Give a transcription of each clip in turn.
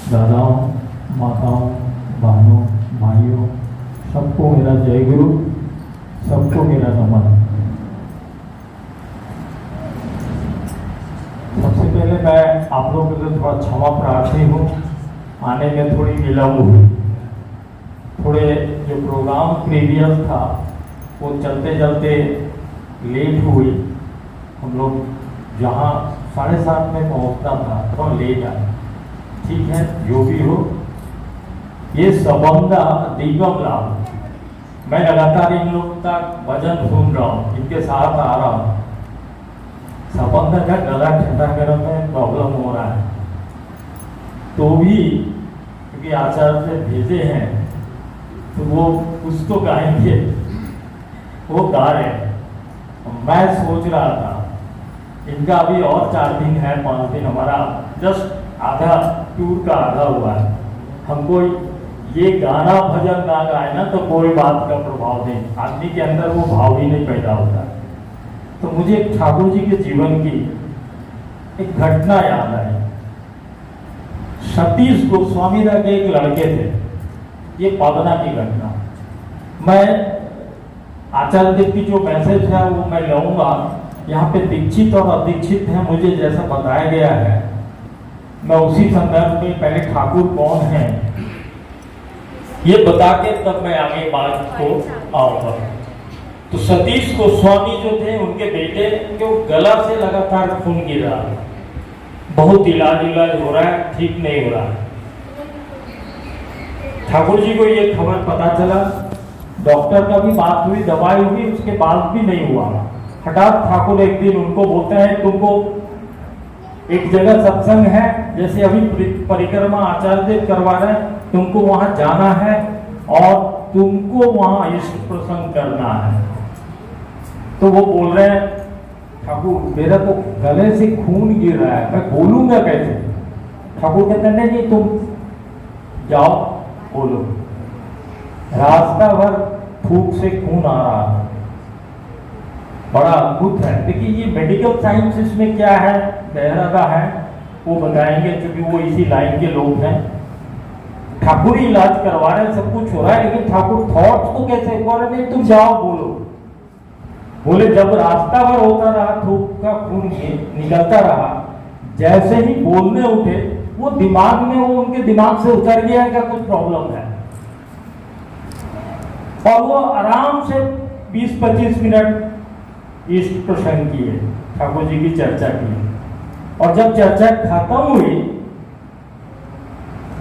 दादाओं, माताओं, बहनों, भाइयों, सबको मेरा जय गुरु, सबको मेरा नमन। सबसे पहले मैं आप लोगों के लिए थोड़ा क्षमा प्रार्थी हूँ, आने में थोड़ी विलम्ब हुई। थोड़े जो प्रोग्राम प्रीवियस था वो चलते चलते लेट हुई। हम लोग जहाँ 7:30 में पहुँचना था थोड़ा लेट आए। ठीक है, जो भी हो, ये सबंधा दिगम लाभ। मैं लगातार इन लोग का भजन सुन रहा हूँ, इनके साथ आ रहा हूँ। सबंधा का गला ठंडा करने में प्रॉब्लम हो रहा है, तो भी क्योंकि आचार्य से भेजे हैं तो वो कुछ तो गाएंगे, वो गा रहे हैं। मैं सोच रहा था इनका अभी और 4 दिन है, 5 दिन, हमारा जस्ट आधा टूर का आधा हुआ है। हमको ये गाना भजन ना गाए ना तो कोई बात का प्रभाव नहीं, आदमी के अंदर वो भाव ही नहीं पैदा होता। तो मुझे ठाकुर जी के जीवन की एक घटना याद आई। सतीश गोस्वामी के एक लड़के थे, ये पवना की घटना। मैं आचार्य देव की जो मैसेज है वो मैं लूंगा। यहाँ पे दीक्षित और अदीक्षित है, मुझे जैसा बताया गया है मैं उसी संदर्भ में पहले ठाकुर कौन है ये बता के तब मैं आगे बात को आऊंगा। तो सतीश गोस्वामी जो थे, उनके बेटे के गला से लगातार खून गिर रहा है, बहुत इलाज हो रहा है, ठीक नहीं हो रहा है। ठाकुर जी को ये खबर पता चला, डॉक्टर का भी बात हुई, दवाई हुई, उसके बाद भी नहीं हुआ। हठात ठाकुर एक दिन उनको बोलते हैं, तुमको एक जगह सत्संग है, जैसे अभी परिक्रमा आचार्य देव करवा रहे हैं, तुमको वहां जाना है और तुमको वहां इष्ट प्रसंग करना है। तो वो बोल रहे हैं, ठाकुर मेरा तो गले से खून गिर रहा है, मैं बोलूंगा कैसे? ठाकुर कहते हैं नहीं, तुम जाओ बोलो। रास्ता भर फूक से खून आ रहा है, बड़ा अद्भुत है। देखिए ये मेडिकल साइंस इसमें क्या है, बहरादा है, वो बताएंगे क्योंकि वो इसी लाइन के लोग हैं। ठाकुर ही इलाज करवा रहे हैं, सब कुछ हो रहा है, लेकिन ठाकुर थॉट्स को कैसे बोल रहे? नहीं तुम जाओ बोलो। बोले जब रास्ता भर होता रहा, थूक का खून निकलता रहा, जैसे ही बोलने उठे वो दिमाग में, वो उनके दिमाग से उतर गया है क्या कुछ प्रॉब्लम है, और वो आराम से 20-25 मिनट इष्ट प्रसंग किए, ठाकुर जी की चर्चा की। और जब चर्चा खत्म हुई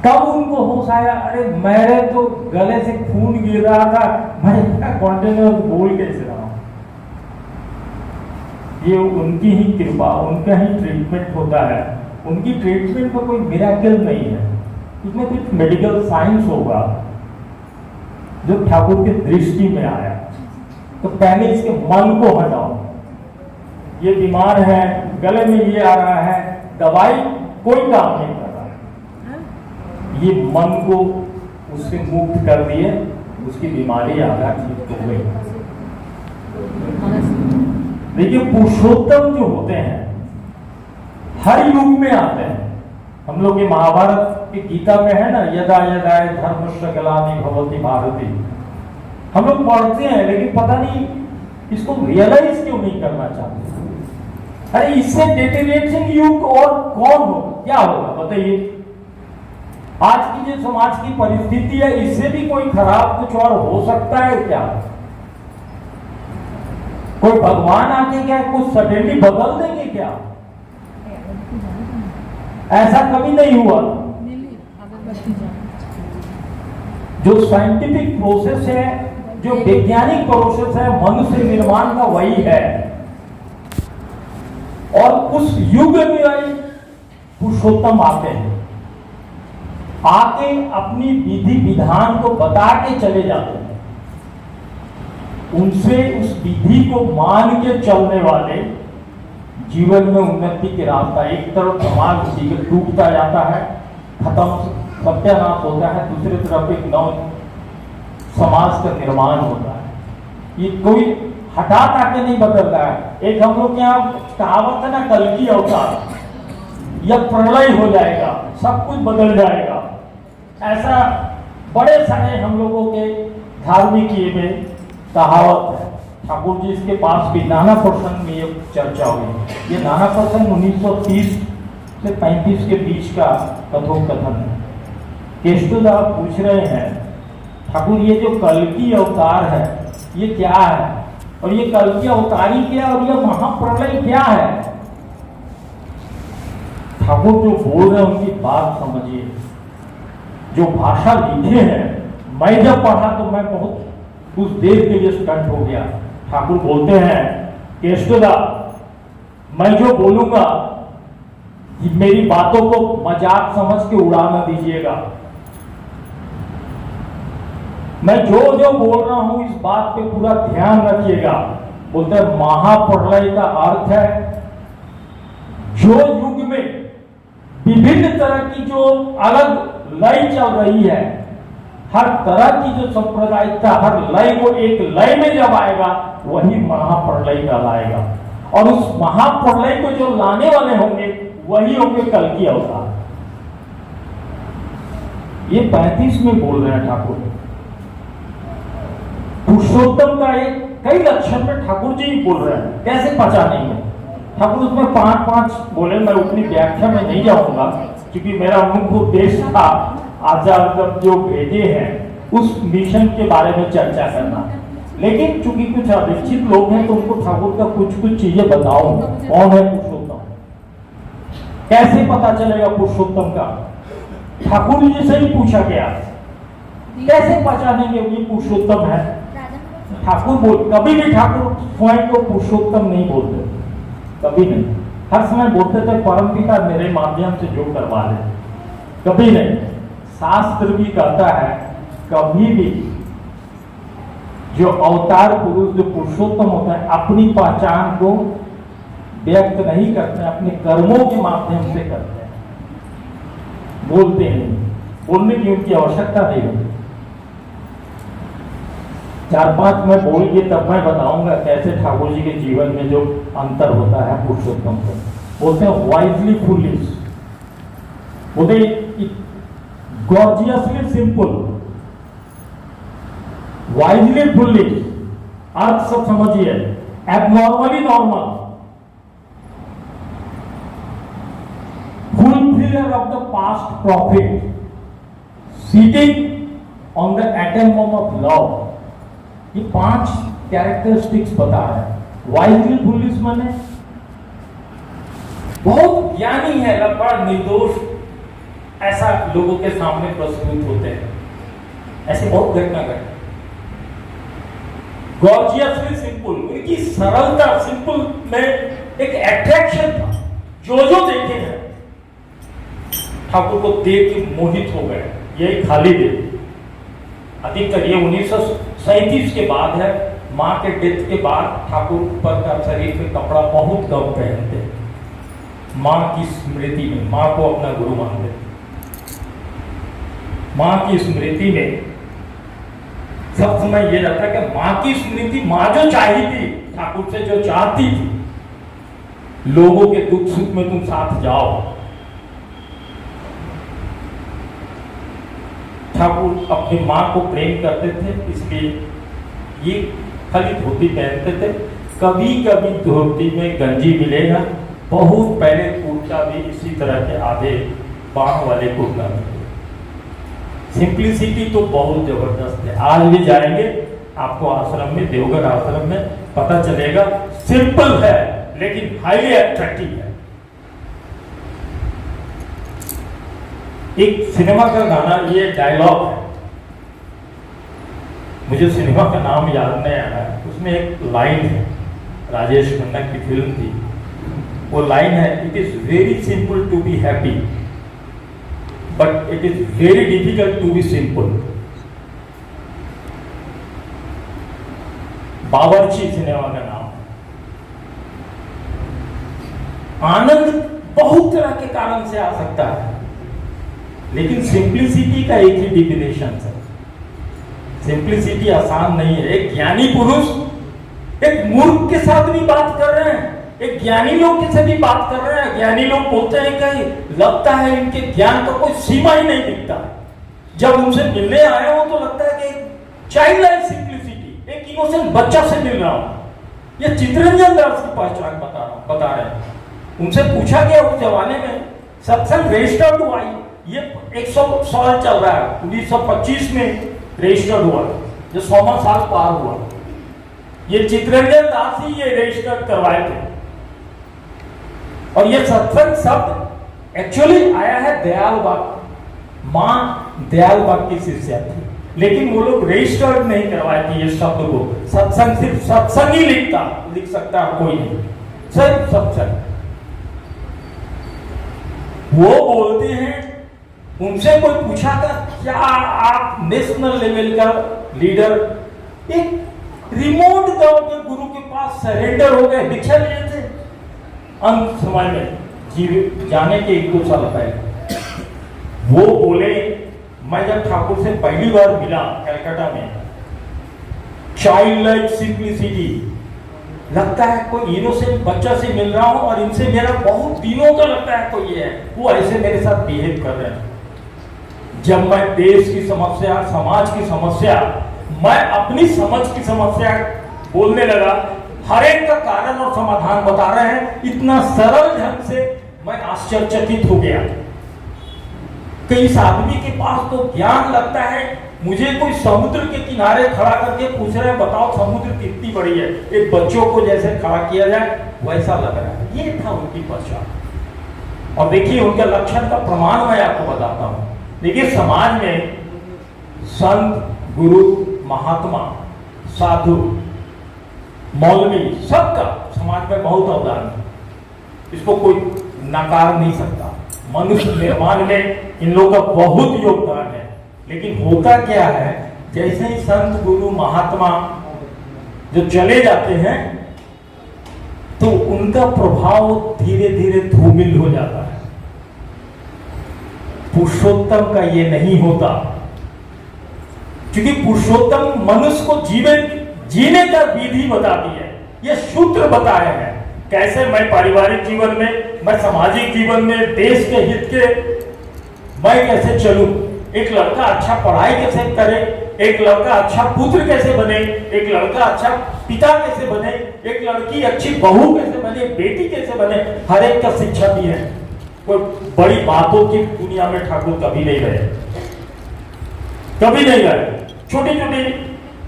तब उनको होश आया, अरे मेरे तो गले से खून गिर रहा था, मैं कॉन्टिन्यूअस बोल कैसे रहा हूं? ये उनकी ही कृपा, उनका ही ट्रीटमेंट होता है। उनकी ट्रीटमेंट में कोई मिरेकल नहीं है, इसमें कुछ मेडिकल साइंस होगा जो ठाकुर की दृष्टि में आया। तो पहले इसके मन को हटाओ, ये बीमार है, गले में ये आ रहा है, दवाई कोई काम नहीं कर रहा है, ये मन को उससे मुक्त कर दिए, उसकी बीमारी आधा ठीक हो गई। देखिए पुरुषोत्तम जो होते हैं हर युग में आते हैं। हम लोग के महाभारत की गीता में है ना, यदा यदा धर्मस्य ग्लानि भवति भारती, हम लोग पढ़ते हैं लेकिन पता नहीं इसको रियलाइज क्यों नहीं करना चाहते। अरे इससे डेटेरिएशन युग और कौन हो, क्या होगा बताइए? आज की जो समाज की परिस्थिति है, इससे भी कोई खराब कुछ और हो सकता है क्या? कोई भगवान आके क्या कुछ सडनली बदल देंगे क्या? ऐसा कभी नहीं हुआ। जो साइंटिफिक प्रोसेस है, जो वैज्ञानिक प्रोसेस है, मनुष्य निर्माण का वही है। और उस युग में पुरुषोत्तम आते हैं, आके अपनी विधि विधान को बता के चले जाते हैं। उनसे उस विधि को मान के चलने वाले जीवन में उन्नति के रास्ता, एक तरफ समाज टूटता जाता है, खत्म सत्यानाश होता है, दूसरी तरफ एक नव समाज का निर्माण होता है। ये कोई हठात आके नहीं बदल रहा है। एक हम लोग के यहाँ कहावत है ना, कल की अवतार, यह प्रलय हो जाएगा, सब कुछ बदल जाएगा। ऐसा बड़े सारे हम लोगों के धार्मिक ये में कहावत है। ठाकुर जी इसके पास भी नाना प्रसंग में ये चर्चा हुई। ये नाना प्रसंग 1930 से 35 के बीच का कथोपकथन है। केष्टुदा पूछ रहे हैं, ठाकुर ये जो कल्कि अवतार है ये क्या है, और ये कल्कि अवतारी क्या, और ये महाप्रलय क्या है? ठाकुर जो बोल रहे हैं उनकी बात समझिए। जो भाषा लिखे हैं, मैं जब पढ़ा तो मैं बहुत कुछ देर के लिए स्टंट हो गया। ठाकुर बोलते हैं, केष्टुदा मैं जो बोलूंगा मेरी बातों को मजाक समझ के उड़ा न दीजिएगा। मैं जो जो बोल रहा हूं इस बात पे पूरा ध्यान रखिएगा। बोलते हैं महाप्रलय का अर्थ है जो युग में विभिन्न तरह की जो अलग लय चल रही है, हर तरह की जो सांप्रदायिकता, हर लय को एक लय में जब आएगा वही महाप्रलय कहलाएगा। और उस महाप्रलय को जो लाने वाले होंगे वही होंगे कल्कि अवतार। ये 35 में बोल रहे हैं ठाकुर। पुरुषोत्तम का एक कई लक्षण में ठाकुर जी ही बोल रहे हैं, कैसे पहचाने में? ठाकुर उसमें 5-5 बोले। मैं उतनी व्याख्या में नहीं जाऊंगा क्योंकि मेरा मुख्य उद्देश्य था आचार्य जो भेजे हैं उस मिशन के बारे में चर्चा करना। लेकिन चूंकि कुछ अशिक्षित लोग हैं तो उनको ठाकुर का कुछ चीजें बताओ। कौन है पुरुषोत्तम, कैसे पता चलेगा पुरुषोत्तम का? ठाकुर जी से ही पूछा गया, कैसे पहचानेंगे ये पुरुषोत्तम है? ठाकुर बोल, कभी भी ठाकुर स्वयं को पुरुषोत्तम नहीं बोलते, कभी नहीं। हर समय बोलते थे परमपिता मेरे माध्यम से जो करवा ले, कभी नहीं। शास्त्र भी कहता है कभी भी जो अवतार पुरुष, जो पुरुषोत्तम होता है, अपनी पहचान को व्यक्त नहीं करते, अपने कर्मों के माध्यम से करते हैं, बोलते नहीं। बोलने की उनकी आवश्यकता नहीं होती। 4-5 में बोल के तब मैं बताऊंगा कैसे ठाकुर जी के जीवन में जो अंतर होता है पुरुषोत्तम को। बोलते हैं वाइजली फुलिश, बोलते गॉर्जियसली सिंपल, वाइजली फुलिश। अर्थ सब समझिए, abnormally normal, fulfiller of the past prophet, sitting on the atom of love। ये 5 कैरेक्टरिस्टिक्स बता रहे हैं। वाइजली फुलिश माने बहुत ज्ञानी है, लगभग निर्दोष ऐसा लोगों के सामने प्रस्तुत होते हैं। ऐसे बहुत घटना घटे। गॉर्जियसली सिंपल, उनकी सरलता, सिंपल में एक अट्रैक्शन था। जो देखे हैं ठाकुर को देख के मोहित हो गए। यही खाली दे अधिकतर ये 1937 के बाद है। माँ के डेथ के बाद ठाकुर ऊपर का शरीर पे कपड़ा बहुत कम पहनते, माँ की स्मृति में, माँ को अपना गुरु मानते। माँ की स्मृति में सब समय ये रहता कि माँ की स्मृति, माँ जो चाहती थी ठाकुर से, जो चाहती थी लोगों के दुख सुख में तुम साथ जाओ। ठाकुर अपनी माँ को प्रेम करते थे, इसलिए ये खाली धोती पहनते थे। कभी कभी धोती में गंजी मिलेगा। बहुत पहले कुर्ता भी इसी तरह के आधे बांह वाले कुर्ता में। सिंप्लिसिटी तो बहुत जबरदस्त है। आज भी जाएंगे आपको आश्रम में, देवघर आश्रम में पता चलेगा। सिंपल है लेकिन हाईली अट्रैक्टिव है। एक सिनेमा का गाना, ये डायलॉग है, मुझे सिनेमा का नाम याद नहीं आ रहा है। उसमें एक लाइन है, राजेश खन्ना की फिल्म थी, वो लाइन है, it is very simple to be happy but it is very difficult to be simple. Bawarchi cinema का नाम। आनंद बहुत तरह के कारण से आ सकता है, लेकिन सिंप्लिसिटी का एक ही डिफिनेशन है। सिंप्लिसिटी आसान नहीं है। एक ज्ञानी पुरुष एक मूर्ख के साथ भी बात कर रहे हैं, एक ज्ञानी लोग के साथ भी बात कर रहे हैं। ज्ञानी लोग बोलते हैं कि लगता है इनके ज्ञान का कोई सीमा ही नहीं दिखता। जब उनसे मिलने आए हो तो लगता है कि चाइल्ड लाइक सिंप्लिसिटी, एक इनोसेंट बच्चा से मिल रहा हूं। ये चितरंजन दास की पहचान बता रहे हैं। उनसे पूछा गया उस जमाने में सत्संग रजिस्टर्ड हुआ, ये 100 साल चल रहा है, 1925 में रजिस्टर्ड हुआ, जो 100वां साल पार हुआ। ये चितरंजन दास ही ये रजिस्टर्ड करवाए थे। और ये सत्संग शब्द एक्चुअली आया है दयाल बाग, मां दयाल बाग की शिष्या थी, लेकिन वो लोग रजिस्टर्ड नहीं करवाए थे ये शब्द को। सत्संग सिर्फ सत्संग ही लिख सकता है, कोई नहीं, सिर्फ सत्संग। वो बोलते हैं, उनसे कोई पूछा था क्या आप नेशनल लेवल का लीडर, एक रिमोट गांव के गुरु के पास सरेंडर हो गए, दीक्षा लिए थे अंत समय में, जीव जाने के 1-2 साल पहले। वो बोले मैं जब ठाकुर से पहली बार मिला कलकत्ता में, चाइल्ड लाइक सिंप्लिसिटी, लगता है कोई इनोसेंट बच्चा से मिल रहा हूं और इनसे मेरा बहुत दिनों का लगता है कोई है, वो ऐसे मेरे साथ बिहेव कर रहे हैं। जब मैं देश की समस्या, समाज की समस्या, मैं अपनी समझ की समस्या बोलने लगा, हर एक का कारण और समाधान बता रहे हैं, इतना सरल ढंग से मैं आश्चर्यचकित हो गया कि इस आदमी के पास तो ज्ञान लगता है। मुझे कोई समुद्र के किनारे खड़ा करके पूछ रहे हैं बताओ समुद्र कितनी बड़ी है, एक बच्चों को जैसे खड़ा किया जाए वैसा लग रहा है। ये था उनकी पहचान। और देखिए उनके लक्षण का प्रमाण मैं आपको बताता हूं। देखिए समाज में संत, गुरु, महात्मा, साधु, मौलवी, सबका समाज में बहुत अवदान है, इसको कोई नकार नहीं सकता। मनुष्य निर्माण में इन लोगों का बहुत योगदान है। लेकिन होता क्या है, जैसे ही संत, गुरु, महात्मा जो चले जाते हैं तो उनका प्रभाव धीरे धीरे धूमिल हो जाता है। पुरुषोत्तम का ये नहीं होता, क्योंकि पुरुषोत्तम मनुष्य को जीने का विधि बताती है, ये सूत्र बताए हैं कैसे मैं पारिवारिक जीवन में, मैं सामाजिक जीवन में, देश के हित के मैं कैसे चलूं। एक लड़का अच्छा पढ़ाई कैसे करे, एक लड़का अच्छा पुत्र कैसे बने, एक लड़का अच्छा पिता कैसे बने, एक लड़की अच्छी बहू कैसे बने, बेटी कैसे बने, हर एक का शिक्षा दी है। कोई बड़ी बातों की दुनिया में ठाकुर कभी नहीं गए, कभी नहीं गए। छोटी छोटी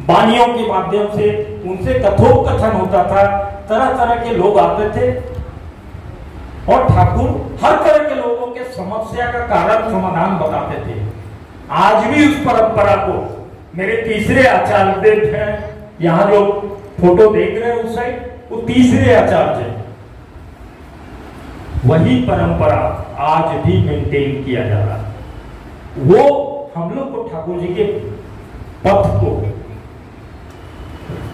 वाणियों के माध्यम से उनसे कथोपकथन होता था, तरह तरह के लोग आते थे और ठाकुर हर तरह के लोगों के समस्या का कारण समाधान बताते थे। आज भी उस परंपरा को मेरे तीसरे आचार्य हैं, यहाँ जो फोटो देख रहे हैं उस साइड, वो तीसरे आचार्य हैं। वही परंपरा आज भी मेंटेन किया जा रहा है। वो हम लोग को ठाकुर जी के पथ को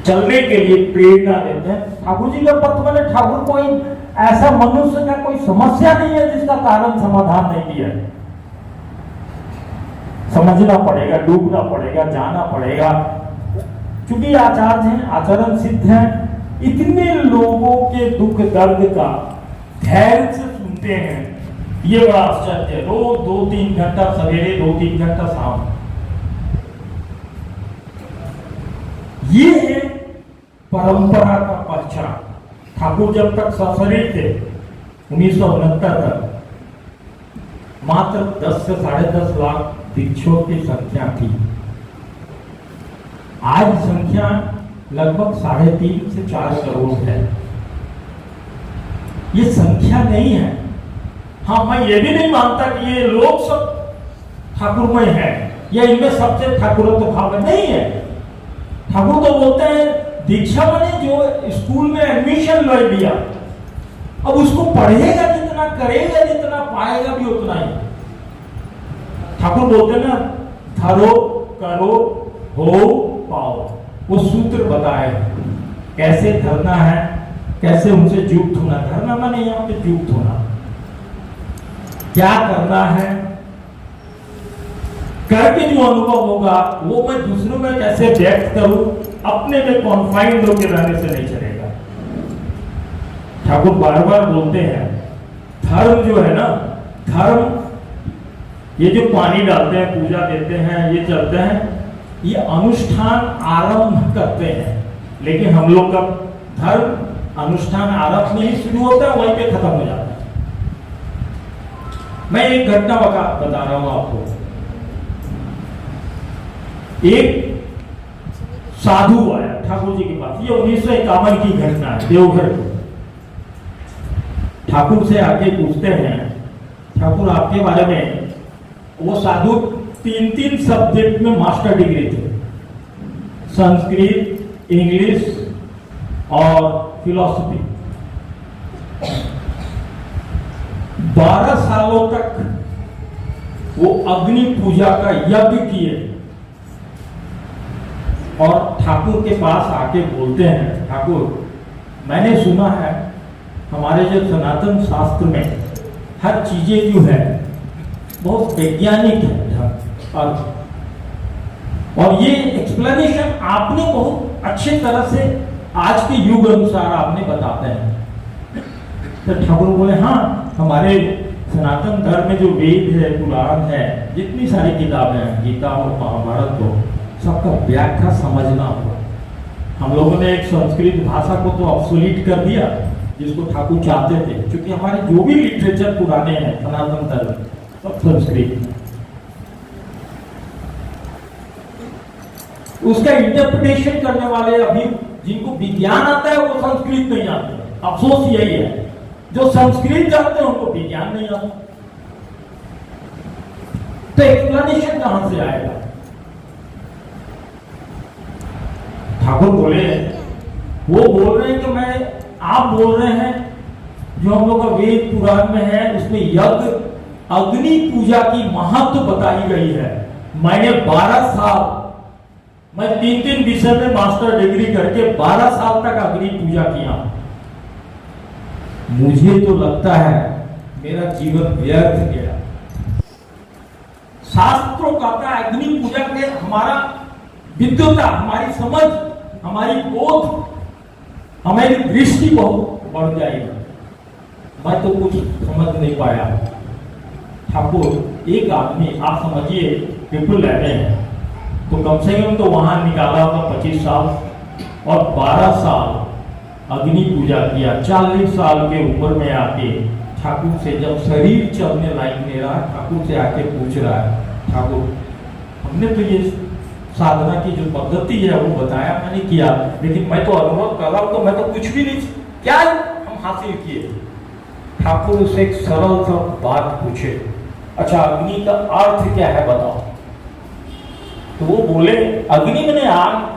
चलने के लिए प्रेरणा देते हैं। ठाकुर जी का पथ मैंने ठाकुर कोई ऐसा मनुष्य का कोई समस्या नहीं है जिसका कारण समाधान नहीं दिया है। समझना पड़ेगा, डूबना पड़ेगा, जाना पड़ेगा, क्योंकि आचार्य हैं, आचरण सिद्ध हैं। इतने लोगों के दुख दर्द का धैर्य से सुनते हैं, ये बड़ा आश्चर्य है। रोज 2-3 घंटा सवेरे, 2-3 घंटा शाम, ये है परंपरा का पहचान। ठाकुर जब तक सशरीर थे 1969 तक मात्र 10 से 10.5 लाख दीक्षों की संख्या थी। आज संख्या लगभग 3.5 से 4 करोड़ है। ये संख्या नहीं है। हाँ, मैं ये भी नहीं मानता कि ये लोग सब ठाकुरमय है या इनमें सबसे ठाकुरत्व भाव नहीं है। ठाकुर तो बोलते हैं दीक्षा मैंने जो स्कूल में एडमिशन ले लिया, अब उसको पढ़ेगा जितना, करेगा जितना, पाएगा भी उतना ही। ठाकुर बोलते ना, धरो, करो, हो, पाओ। वो सूत्र बताए कैसे धरना है, कैसे उनसे युक्त होना। धरना माने यहाँ पे युक्त होना, क्या करना है, करके जो अनुभव होगा वो मैं दूसरों में कैसे व्यक्त करूं। अपने में कॉन्फाइंड होकर रहने से नहीं चलेगा। ठाकुर बार बार बोलते हैं धर्म जो है ना, धर्म ये जो पानी डालते हैं, पूजा देते हैं, ये चलते हैं, ये अनुष्ठान आरंभ करते हैं। लेकिन हम लोग का धर्म अनुष्ठान आरंभ में ही शुरू होता है, वहीं पे खत्म हो जाता है। मैं एक घटना बता रहा हूं आपको। एक साधु आया ठाकुर जी के पास, ये 1951 की घटना है, देवघर की। ठाकुर से आके पूछते हैं, ठाकुर आपके बारे में, वो साधु 3 सब्जेक्ट में मास्टर डिग्री थे, संस्कृत, इंग्लिश और फिलॉसफी। 12 सालों तक वो अग्नि पूजा का यज्ञ किए और ठाकुर के पास आके बोलते हैं, ठाकुर मैंने सुना है हमारे जो सनातन शास्त्र में हर चीजें जो है बहुत वैज्ञानिक है और ये एक्सप्लेनेशन आपने बहुत अच्छे तरह से आज के युग अनुसार आपने बताते हैं। तो ठाकुर बोले, हाँ हमारे सनातन धर्म में जो वेद है, पुराण है, जितनी सारी किताबें हैं, गीता हो, महाभारत हो, सबका व्याख्या समझना होगा। हम लोगों ने एक संस्कृत भाषा को तो ऑब्सोलीट कर दिया, जिसको ठाकुर चाहते थे, क्योंकि हमारे जो भी लिटरेचर पुराने हैं सनातन धर्म सब संस्कृत में। उसका इंटरप्रिटेशन करने वाले अभी जिनको विज्ञान आता है वो संस्कृत नहीं आते। अफसोस यही है, जो संस्कृत जानते हैं उनको विज्ञान नहीं आता। तो एक्सप्लेनेशन कहां से आएगा? ठाकुर बोले, वो बोल रहे हैं कि आप बोल रहे हैं जो हम लोग का वेद पुराण में है, उसमें यज्ञ अग्नि पूजा की महत्व बताई गई है। मैंने 12 साल, मैं 3 विषय में मास्टर डिग्री करके 12 साल तक अग्नि पूजा किया। मुझे तो लगता है मेरा जीवन व्यर्थ गया। शास्त्रों कहता है अग्नि पूजा के हमारा विद्वता, हमारी समझ, हमारी बोध, हमारी दृष्टि बहुत बढ़ जाएगी। मैं तो कुछ समझ नहीं पाया। ठाकुर एक आदमी, आप समझिए ट्रिपल लेते हैं, तो कम से कम तो वहां निकाला होगा 25 साल और 12 साल अग्नि पूजा किया। 40 साल के उम्र में आके ठाकुर से जब शरीर चलने लायक नहीं रहा, ठाकुर से आके पूछ रहा है, ठाकुर हमने तो ये साधना की जो पद्धति है वो बताया, मैंने किया, लेकिन मैं तो अनुभव कर रहा हूं, तो मैं तो कुछ भी नहीं, क्या हम हासिल किए? ठाकुर उसे एक सरल सा बात पूछे, अच्छा अग्नि का अर्थ क्या है बताओ। तो वो बोले, अग्नि में आग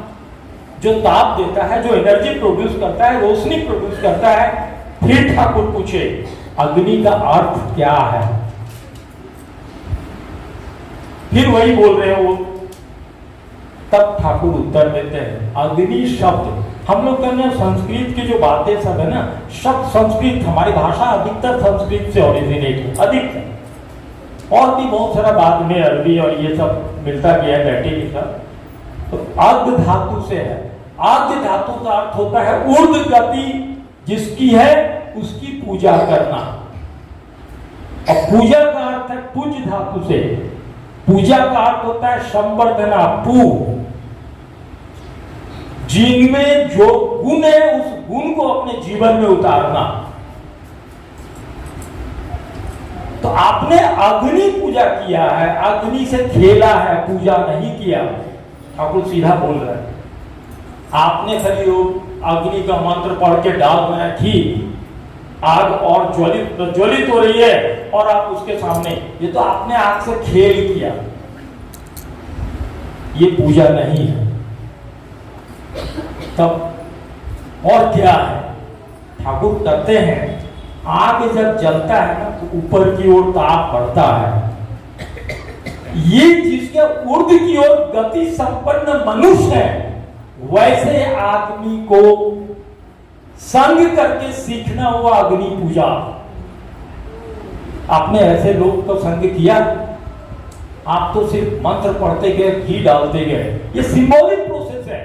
जो ताप देता है, जो एनर्जी प्रोड्यूस करता है, रोशनी प्रोड्यूस करता है। फिर ठाकुर पूछे, अग्नि का अर्थ क्या है? फिर वही बोल रहे हैं वो। तब ठाकुर उत्तर देते हैं, अग्नि शब्द, हम लोग कहते हैं संस्कृत की जो बातें सब है ना, शब्द संस्कृत, हमारी भाषा अधिकतर संस्कृत से ओरिजिनेट है, अधिकतर, और भी बहुत सारा बाद में अरबी और ये सब मिलता गया, लैटिन सब। तो अर्ध धातु से है। अर्ध धातु का अर्थ होता है ऊर्ध्व गति जिसकी है उसकी पूजा करना, और पूजा का अर्थ है पूज धातु से। पूजा का अर्थ होता है संवर्धना, पू, जिनमें जो गुण है उस गुण को अपने जीवन में उतारना। तो आपने अग्नि पूजा किया है, अग्नि से खेला है, पूजा नहीं किया। ठाकुर सीधा बोल रहे हैं, आपने खाली अग्नि का मंत्र पढ़ के डाल में थी आग और ज्वलित हो रही है और आप उसके सामने, ये तो आपने आग से खेल किया, ये पूजा नहीं है। तब और क्या है? ठाकुर कहते हैं आग जब जलता है ना तो ऊपर की ओर ताप बढ़ता है। ये जिसके ऊर्ध्व की ओर गति संपन्न मनुष्य है, वैसे आदमी को संग करके सीखना हुआ अग्नि पूजा। आपने ऐसे लोग तो संग किया? आप तो सिर्फ मंत्र पढ़ते गए, घी डालते गए, ये सिंबॉलिक प्रोसेस है।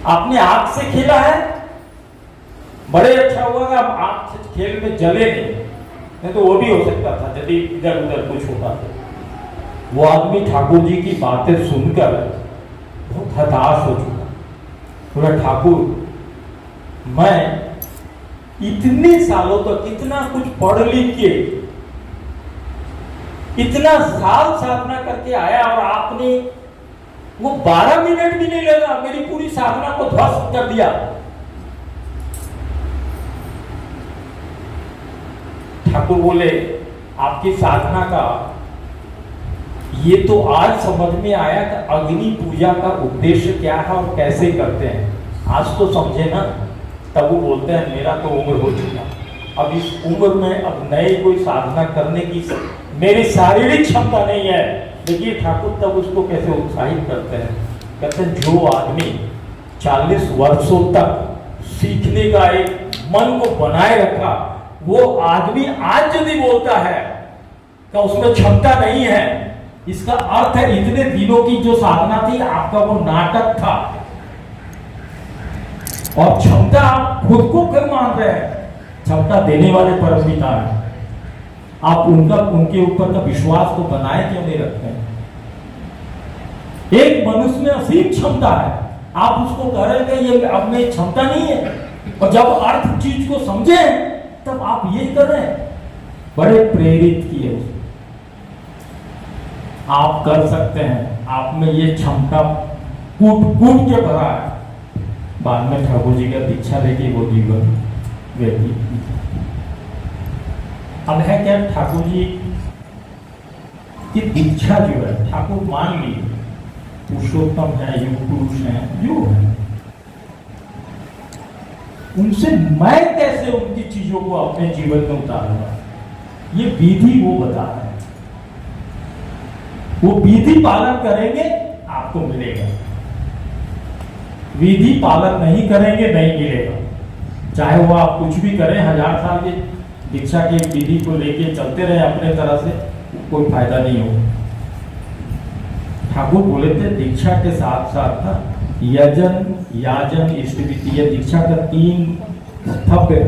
आपने आग से खेला है, बड़े अच्छा हुआ कि आप आग से खेल में जले नहीं, नहीं तो वो भी हो सकता था यदि इधर उधर कुछ होता तो। वो आदमी ठाकुर जी की बातें सुनकर बहुत हताश हो चुका। बोला ठाकुर, मैं इतने सालों तक इतना कुछ पढ़ लिख के इतना साल साधना करके आया और आपने वो 12 मिनट भी नहीं लगा, मेरी पूरी साधना को ध्वस्त कर दिया। ठाकुर बोले आपकी साधना का ये तो आज समझ में आया कि अग्नि पूजा का उद्देश्य क्या है और कैसे करते हैं। आज तो समझे ना। तब वो बोलते हैं मेरा तो उम्र हो चुका, अब इस उम्र में अब नई कोई साधना करने की मेरी शारीरिक क्षमता नहीं है। देखिए ठाकुर तब उसको कैसे उत्साहित करते हैं। कहते हैं जो आदमी 40 वर्षों तक सीखने का एक मन को बनाए रखा, वो आदमी आज यदि बोलता है कि उसमें क्षमता नहीं है, इसका अर्थ है इतने दिनों की जो साधना थी आपका वो नाटक था और क्षमता आप खुद को क्यों मान रहे हैं? क्षमता देने वाले परमपिता है। आप उनके ऊपर का विश्वास को बनाए क्यों नहीं रखते हैं? एक मनुष्य में असीम क्षमता है, आप उसको कह रहे हैं ये अब में क्षमता नहीं है, और जब अर्थ चीज को समझे तब आप ये कर रहे हैं। बड़े प्रेरित किए उसको। आप कर सकते हैं, आप में ये क्षमता कूट कूट के भरा है। बाद में ठाकुर जी का दीक्षा लेके वो जीवन व्यतीत। अब है क्या, ठाकुर जी की दीक्षा जो है, ठाकुर मान ली पुरुषोत्तम है, युग पुरुष है, जो है, उनसे मैं कैसे उनकी चीजों को अपने जीवन में उतारूंगा, ये विधि वो बता रहे हैं। वो विधि पालन करेंगे आपको मिलेगा, विधि पालन नहीं करेंगे नहीं मिलेगा। चाहे वो आप कुछ भी करें, 1000 साल की दीक्षा की विधि को लेके चलते रहे अपने तरह से, कोई फायदा नहीं होगा। ठाकुर बोले थे दीक्षा के साथ साथ ना यजन, याजन, इष्टविधि, ये दीक्षा का 3 स्तंभ है।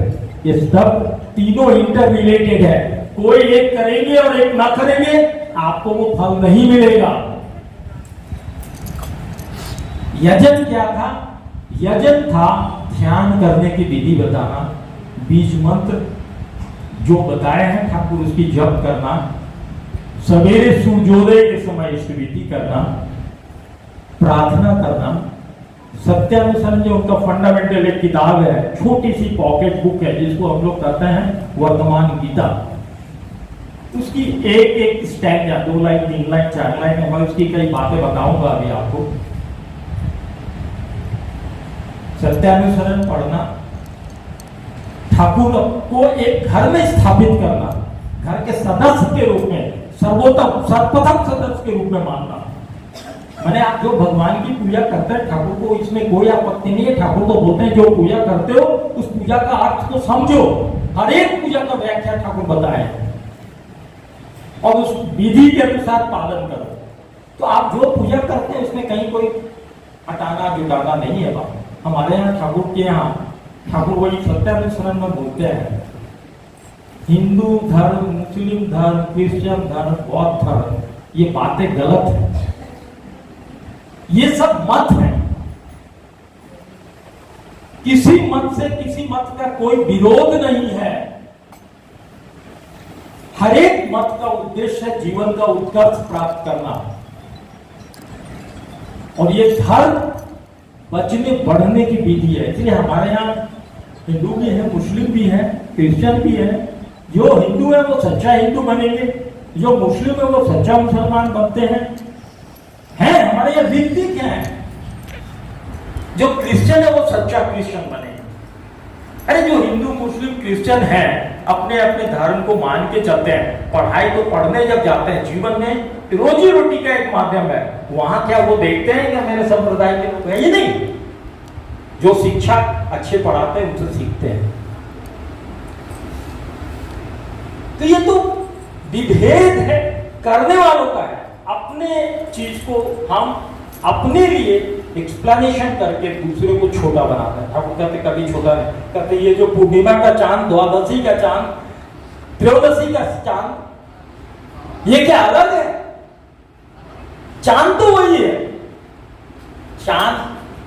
ये स्तंभ तीनों इंटर रिलेटेड है। कोई एक करेंगे और एक ना करेंगे, आपको वो फल नहीं मिलेगा। यजन क्या था? यजन था ध्यान करने की विधि बताना, बीज मंत्र जो बताए हैं ठाकुर उसकी जप करना, सवेरे सूर्योदय के समय इष्टविधि करना, प्रार्थना करना, सत्यानुसरण जो उनका फंडामेंटल एक किताब है, छोटी सी पॉकेट बुक है जिसको हम लोग कहते हैं वर्तमान गीता। उसकी एक एक स्टैंजा, 2 लाइन 3 लाइन 4 लाइन है, मैं उसकी कई बातें बताऊंगा अभी आपको। सत्यानुसरण पढ़ना, ठाकुर को एक घर में स्थापित करना, घर के सदस्य के रूप में, सर्वोत्तम सर्वप्रथम सदस्य के रूप में मानना। मैंने आप जो भगवान की पूजा करते हैं ठाकुर को इसमें कोई आपत्ति नहीं है। ठाकुर तो बोलते हैं जो पूजा करते हो उस पूजा का अर्थ को समझो, हर एक पूजा का व्याख्या ठाकुर बताए और उस विधि के अनुसार पालन करो। तो आप जो पूजा करते हैं उसमें कहीं कोई हटाना जुटाना नहीं है बात। हमारे यहाँ ठाकुर के यहाँ ठाकुर वही सत्यानुसरण में बोलते हैं, हिंदू धर्म, मुस्लिम धर्म, क्रिश्चियन धर्म, बौद्ध धर्म, ये बातें गलत है। ये सब मत है, किसी मत से किसी मत का कोई विरोध नहीं है। हर एक मत का उद्देश्य है जीवन का उत्कर्ष प्राप्त करना। और ये धर्म बचने बढ़ने की विधि है। इसलिए हमारे यहाँ हिंदू भी है, मुस्लिम भी है, क्रिश्चियन भी है। जो हिंदू है वो सच्चा हिंदू बनेंगे, जो मुस्लिम है वो सच्चा मुसलमान बनते हैं। हमारे यहाँ विधि क्या है? जो क्रिश्चियन है वो सच्चा क्रिश्चियन बनेगा। अरे जो हिंदू मुस्लिम क्रिश्चियन है अपने अपने धर्म को मान के चलते हैं, पढ़ाई तो पढ़ने जब जाते हैं, जीवन में रोजी रोटी का एक माध्यम है, वहां क्या वो देखते हैं कि मेरे संप्रदाय के लोग हैं? ये नहीं। जो शिक्षा अच्छे पढ़ाते हैं उनसे सीखते हैं। तो ये तो विभेद है करने वालों का है। अपने चीज को हम अपने लिए एक्सप्लेनेशन करके दूसरे को छोटा बनाते हैं। ठाकुर कहते कभी छोटा नहीं, कहते ये जो पूर्णिमा का चांद, द्वादशी का चांद त्रयोदशी का चांद, ये क्या अलग है? चांद तो वही है। चांद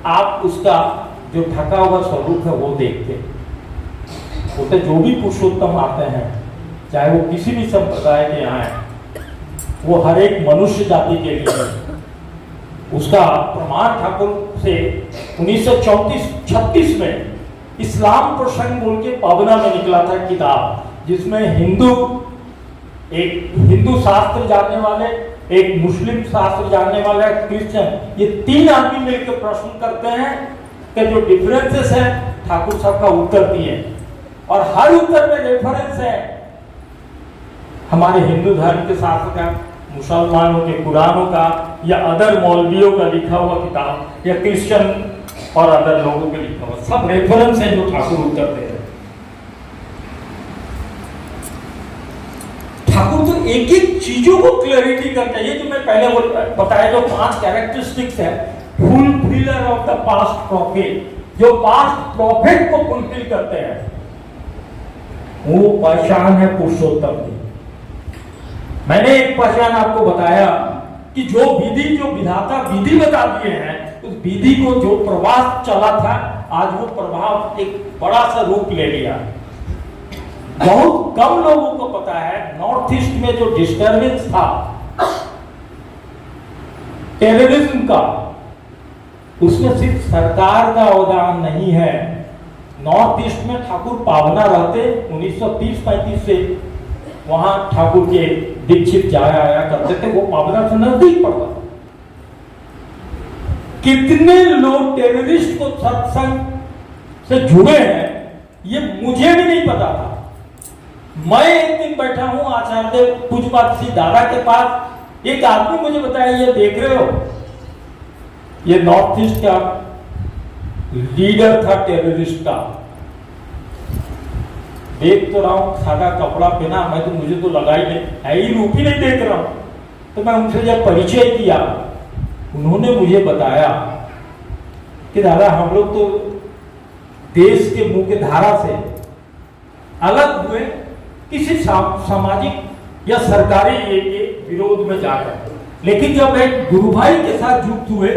आप उसका जो ढका हुआ स्वरूप है वो देखते, वो तो जो भी पुरुषोत्तम आते हैं, चाहे वो किसी भी संप्रदाय के आए, वो हर एक मनुष्य जाति के लिए उसका प्रमाण ठाकुर से 1934-36 में इस्लाम प्रसंग बोल के पावना में निकला था किताब, जिसमें एक हिंदू शास्त्र जानने वाले, एक मुस्लिम शास्त्र जानने वाला, क्रिश्चियन, ये तीन आदमी मिलकर प्रश्न करते हैं कि जो डिफरेंसेस है ठाकुर साहब का उत्तर दिए, और हर उत्तर में रेफरेंस है हमारे हिंदू धर्म के शास्त्र का, मुसलमानों के कुरानों का, या अदर मौलवियों का लिखा हुआ किताब, या क्रिश्चियन और अदर लोगों के लिखा हुआ, सब रेफरेंस है जो ठाकुर उत्तर दे रहे। ठाकुर तो एक एक चीजों को क्लैरिटी करते हैं। ये जो मैं पहले बताया जो 5 कैरेक्टरिस्टिक्स है, fulfiller of the past profit, जो पास्ट प्रॉफिट को फुलफिल करते हैं, वो पहचान है पुरुषोत्तम की। मैंने एक पहचान आपको बताया कि जो विधि, जो विधाता विधि बता दिए हैं, उस विधि को जो प्रवास चला था, आज वो प्रभाव एक बड़ा सा रूप ले लिया। बहुत कम लोगों को पता है नॉर्थ ईस्ट में जो डिस्टर्बेंस था टेररिज्म का, उसमें सिर्फ सरकार का अवदान नहीं है। नॉर्थ ईस्ट में ठाकुर पावना रहते 1930-35 से वहां ठाकुर के दीक्षित जाया आया करते थे, वो पावना से नजदीक पड़ता। कितने लोग टेररिस्ट को सत्संग से जुड़े हैं ये मुझे भी नहीं पता था। मैं एक दिन बैठा हूं आचार्य पूज्यपाद श्री दादा के पास, एक आदमी मुझे बताया, ये देख रहे हो, ये नॉर्थ ईस्ट का लीडर था टेररिस्ट का। देख तो रहा हूं सादा कपड़ा पहना, मैं तो मुझे तो लगा ही नहीं, है ही रूप ही नहीं देख रहा हूं। तो मैं उनसे जब परिचय किया, उन्होंने मुझे बताया कि दादा हम लोग तो देश के मुख्य धारा से अलग हुए, किसी सामाजिक या सरकारी ये के विरोध में जाकर, लेकिन जब एक गुरु भाई के साथ युक्त हुए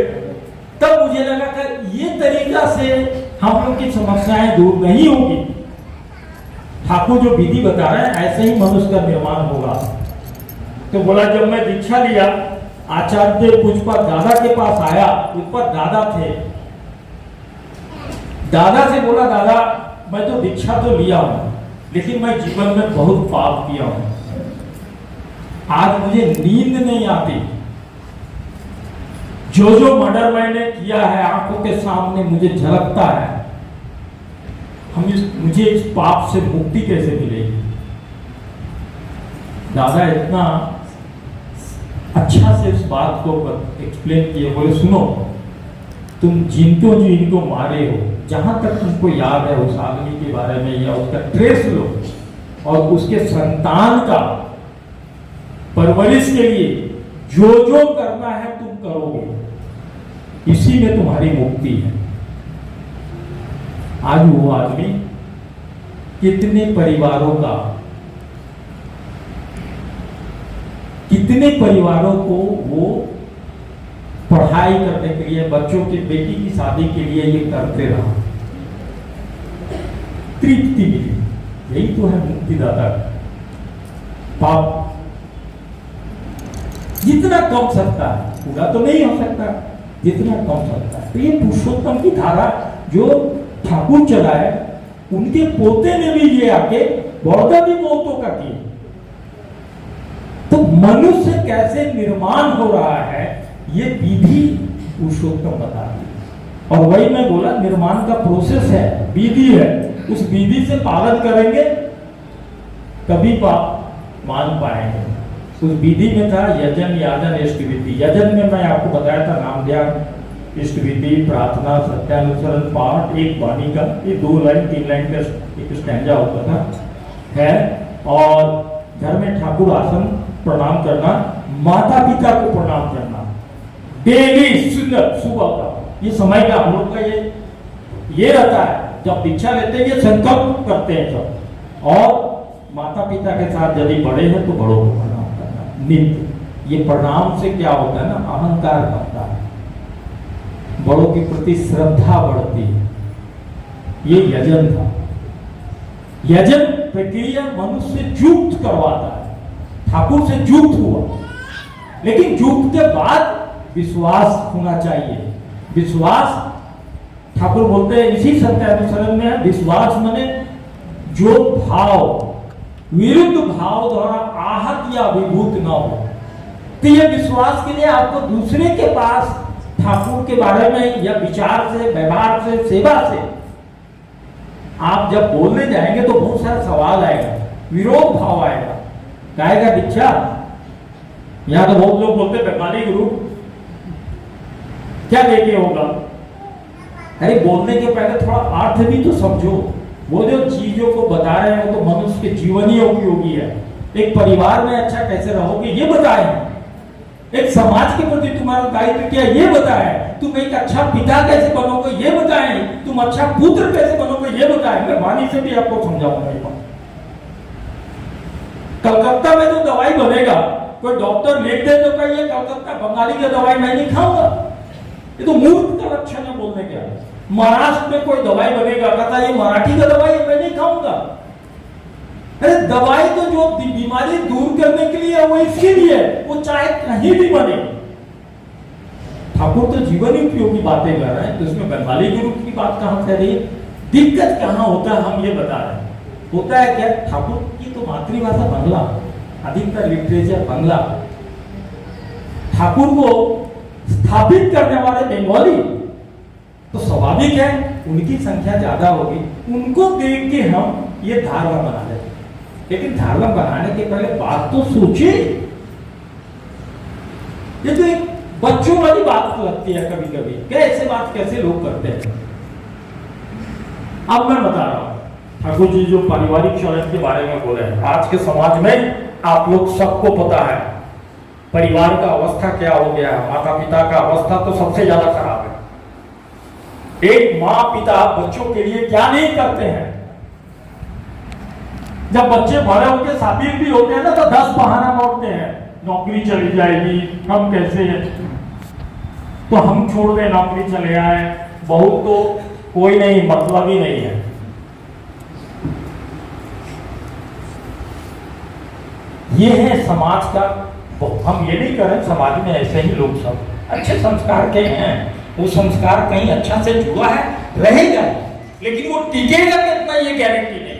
तब मुझे लगा था ये तरीका से हम लोग की समस्याएं दूर नहीं होगी। ठाकुर जो विधि बता रहे हैं ऐसे ही मनुष्य का निर्माण होगा। तो बोला, जब मैं दीक्षा लिया आचार्य पूज्यपाद दादा के पास आया, उस पर दादा थे, दादा से बोला, दादा मैं तो दीक्षा तो लिया हूं, लेकिन मैं जीवन में बहुत पाप किया हूं, आज मुझे नींद नहीं आती, जो जो मर्डर मैंने किया है आंखों के सामने मुझे झलकता है, मुझे इस पाप से मुक्ति कैसे मिलेगी। दादा इतना अच्छा से इस बात को एक्सप्लेन किए, बोले सुनो, तुम जिनको जो इनको मारे हो, जहां तक तुमको याद है उस आदमी के बारे में या उसका ट्रेस लो, और उसके संतान का परवरिश के लिए जो जो करना है तुम करोगे, इसी में तुम्हारी मुक्ति है। आज वो आदमी कितने परिवारों को वो पढ़ाई करने के लिए, बच्चों की बेटी की शादी के लिए ये करते रहा, तृप्ति मिली। यही तो है मुक्तिदाता। पाप जितना कम सकता है, पूरा तो नहीं हो सकता, जितना कम सकता है। तो ये पुरुषोत्तम की धारा जो ठाकुर चलाए, उनके पोते ने भी ये आके बौद्ध भी बहुतों का किया। तो मनुष्य कैसे निर्माण हो रहा है ये विधि पुरुषोत्तम बताती है। और वही मैं बोला, निर्माण का प्रोसेस है, विधि है, उस विधि से पालन करेंगे तभी पाप मान पाएंगे। उस विधि में था यजन, याजन, इष्टविधि। यजन में मैं आपको बताया था नाम ध्यान, इष्टविधि, प्रार्थना, सत्यानुसरण, पाठ, एक वाणी का, ये 2 लाइन 3 लाइन का एक स्टैंजा होता था है। और घर में ठाकुर आसन प्रणाम करना, माता पिता को प्रणाम करना डेली सुबह का, ये समय का हम लोग का ये रहता है। जब दीक्षा लेते हैं ये संकल्प करते हैं सब, और माता पिता के साथ यदि बड़े हैं तो बड़ों को प्रणाम करना नित्य। ये प्रणाम से क्या होता है ना, अहंकार बनता है, बड़ों के प्रति श्रद्धा बढ़ती है। ये यजन था। यजन प्रक्रिया मनुष्य युक्त करवाता है। ठाकुर से युक्त हुआ, लेकिन युक्त के बाद विश्वास होना चाहिए। विश्वास, ठाकुर बोलते हैं इसी सत्यानुसरण में, विश्वास माने जो भाव विरुद्ध भाव द्वारा आहत या विभूत न हो। तो ये विश्वास के लिए आपको दूसरे के पास ठाकुर के बारे में या विचार से, व्यवहार से, सेवा से आप जब बोलने जाएंगे तो बहुत सारा सवाल आएगा, विरोध भाव आएगा, कहेगा दीक्षा। यहां तो बहुत लोग बोलते बंगाली गुरु क्या लेके होगा। अरे बोलने के पहले थोड़ा अर्थ भी तो समझो। वो जो चीजों को बता रहे हैं वो तो मनुष्य के जीवन ही उपयोगी है। एक परिवार में अच्छा कैसे रहोगे ये बताएं, एक समाज के प्रति तुम्हारा दायित्व क्या ये बताएं, तुम एक अच्छा पिता कैसे बनोगे ये बताएं, तुम अच्छा पुत्र कैसे बनोगे ये बताएं। मैं वाणी से भी आपको समझाऊंगा। कलकत्ता में जो दवाई बनेगा, कोई डॉक्टर लिख दे तो कहिए कलकत्ता बंगाली की दवाई मैं नहीं खाऊंगा, ये तो मूर्ख का लक्षण है बोलने का। महाराष्ट्र में कोई दवाई बनेगा, कहता ये मराठी का दवाई मैं नहीं खाऊंगा। अरे दवाई तो जो बीमारी दूर करने के लिए वो इसके लिए, वो चाहे कहीं भी बने। ठाकुर तो जीवन उपयोगी बातें कर रहे हैं, तो इसमें बंगाली गुरु की बात कहां से रही है? दिक्कत कहां होता है हम ये बता रहे हैं। होता है क्या, ठाकुर की तो मातृभाषा बांग्ला, अधिकतर लिटरेचर बांग्ला। ठाकुर को स्थापित करने वाले बंगाली, तो स्वाभाविक है उनकी संख्या ज्यादा होगी, उनको देख के हम ये धारणा बना लेते। लेकिन धारणा बनाने के पहले बात तो सोचिए। ये तो एक बच्चों वाली बात लगती है कभी कभी, कैसे बात कैसे लोग करते हैं। अब मैं बता रहा हूं, ठाकुर जी जो पारिवारिक चलन के बारे में बोले हैं, आज के समाज में आप लोग सबको पता है परिवार का अवस्था क्या हो गया है। माता पिता का अवस्था तो सबसे ज्यादा खराब है। एक माँ पिता बच्चों के लिए क्या नहीं करते हैं। जब बच्चे बड़े होकर शादी भी होते हैं ना, तो 10 बहाना मारते हैं, नौकरी चली जाएगी, हम कैसे, तो हम छोड़ दें नौकरी चले आए, बहू तो कोई नहीं, मतलब ही नहीं है। ये है समाज का। हम ये नहीं करें, समाज में ऐसे ही लोग सब अच्छे संस्कार के हैं, वो संस्कार कहीं अच्छा से जुड़ा है रहेगा, लेकिन वो टिकेगा कितना ये गारंटी नहीं।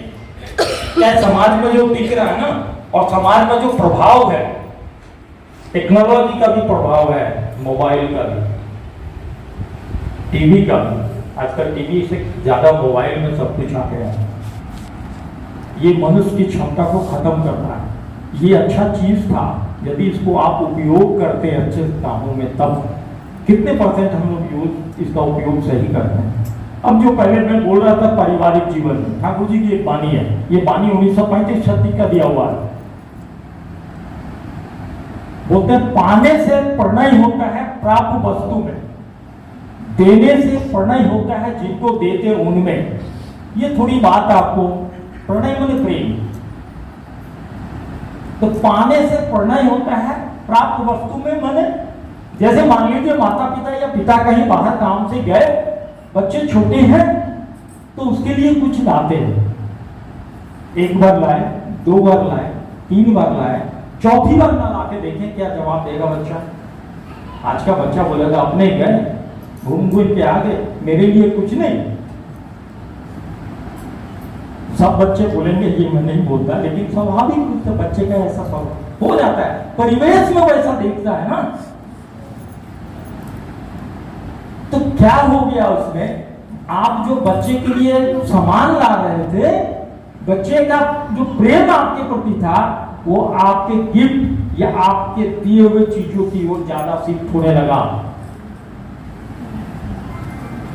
क्या समाज में जो दिख रहा है ना, और समाज में जो प्रभाव है, टेक्नोलॉजी का भी प्रभाव है, मोबाइल का भी, टीवी का भी। आजकल टीवी से ज्यादा मोबाइल में सब कुछ आ गया है। ये मनुष्य की क्षमता को खत्म करता है। ये अच्छा चीज था, यदि इसको आप उपयोग करते हैं अच्छे कामों में, तब कितने परसेंट हम लोग यूज इसका उपयोग सही करते हैं। अब जो पहले मैं बोल रहा था पारिवारिक जीवन में, ठाकुर जी की एक वाणी है, ये वाणी 1935-36 का दिया हुआ है। बोलते हैं पाने से प्रणय होता है प्राप्त वस्तु में, देने से प्रणय होता है जिनको देते उनमें। ये थोड़ी बात आपको, प्रणय माने प्रेम, तो पाने से प्रणय होता है प्राप्त वस्तु में, माने जैसे मान लीजिए माता पिता या पिता कहीं बाहर काम से गए, बच्चे छोटे हैं तो उसके लिए कुछ लाते हैं। एक बार लाए, 2 बार लाए, 3 बार लाए, चौथी बार ना लाके देखें क्या जवाब देगा बच्चा। आज का बच्चा बोलेगा अपने गए घूम घूम के आ गए, मेरे लिए कुछ नहीं। सब बच्चे बोलेंगे ये मैं नहीं बोलता, लेकिन स्वाभाविक रूप से बच्चे का ऐसा स्वभाव हो जाता है, परिवेश में वैसा देखता है ना। तो क्या हो गया उसमें, आप जो बच्चे के लिए सामान ला रहे थे, बच्चे का जो प्रेम आपके प्रति था, वो आपके गिफ्ट या आपके दिए हुए चीजों की ओर ज्यादा शिफ्ट होने लगा।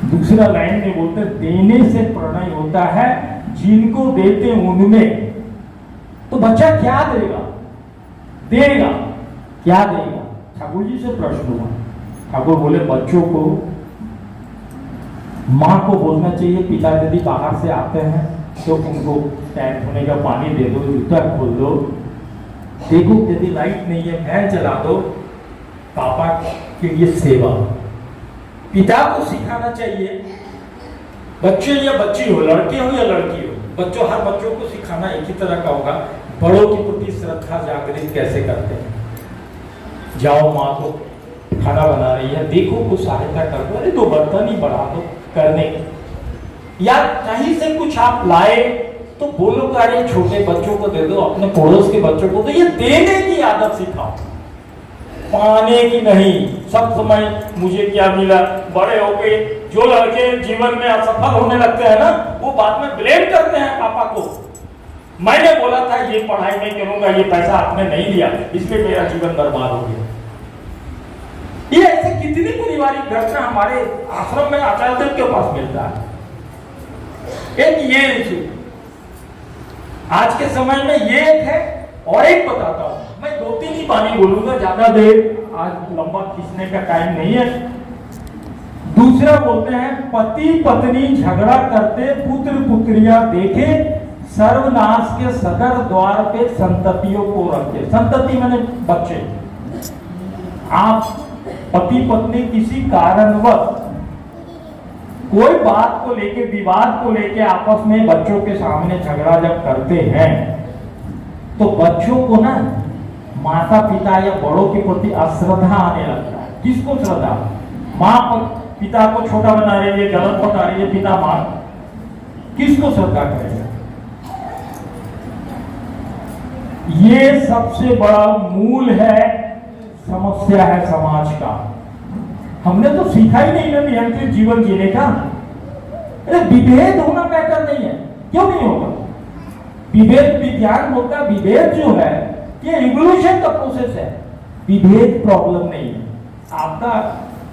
दूसरा लाइन में बोलते देने से प्रणय होता है जिनको देते उनमें। तो बच्चा क्या देगा, देगा क्या देगा। ठाकुर जी से प्रश्न हुआ, ठाकुर बोले बच्चों को, माँ को बोलना चाहिए पिता यदि बाहर से आते हैं तो उनको टाइम होने का पानी दे दो, जूता खोल दो। देखो यदि लाइट नहीं है फैन चला दो। पापा के लिए सेवा पिता को सिखाना चाहिए। बच्चे या बच्ची हो, लड़के हो या लड़की हो, बच्चों हर बच्चों को सिखाना एक ही तरह का होगा। बड़ों के प्रति श्रद्धा जागृत कैसे करते हैं। जाओ माँ को खाना बना रही है, देखो कुछ सहायता कर दो, अरे 2 बर्तन ही बढ़ा दो करने की। या कहीं से कुछ आप लाए तो बोलो कि अरे छोटे बच्चों को दे दो, अपने पड़ोस के बच्चों को। तो ये देने की आदत सिखाओ, पाने की नहीं। सब समय मुझे क्या मिला। बड़े होके जो लड़के जीवन में असफल होने लगते हैं ना, वो बाद में ब्लेम करते हैं पापा को। मैंने बोला था ये पढ़ाई नहीं करूंगा, ये पैसा आपने नहीं दिया, इसलिए मेरा जीवन बर्बाद हो गया। ये ऐसे कितनी पारिवारिक घटना हमारे आश्रम में आचार्य देव के पास मिलता है। एक ये आज के समय में ये एक है। और एक बताता हूं, मैं 2-3 ही बानी बोलूंगा, ज्यादा देर आज लंबा खींचने का टाइम नहीं है। दूसरा बोलते हैं, पति पत्नी झगड़ा करते पुत्र पुत्रियां देखे, सर्वनाश के सदर द्वार पे संततियों को रखे। संतति माने बच्चे। आप पति पत्नी किसी कारणवश कोई बात को लेके, विवाद को लेके आपस में बच्चों के सामने झगड़ा जब करते हैं, तो बच्चों को ना माता पिता या बड़ों के प्रति अश्रद्धा आने लगता है। किसको श्रद्धा? माँ पिता को छोटा बना रही है, गलत बता रही है, पिता माँ किसको श्रद्धा करेगा? ये सबसे बड़ा मूल है, समस्या है समाज का। हमने तो सीखा ही नहीं ना नियंत्रित जीवन जीने का। अरे विभेद होना बेहतर नहीं है, क्यों नहीं होगा? विभेद विज्ञान होता है। विभेद जो है ये इवोल्यूशन का प्रोसेस है, विभेद प्रॉब्लम नहीं है। आपका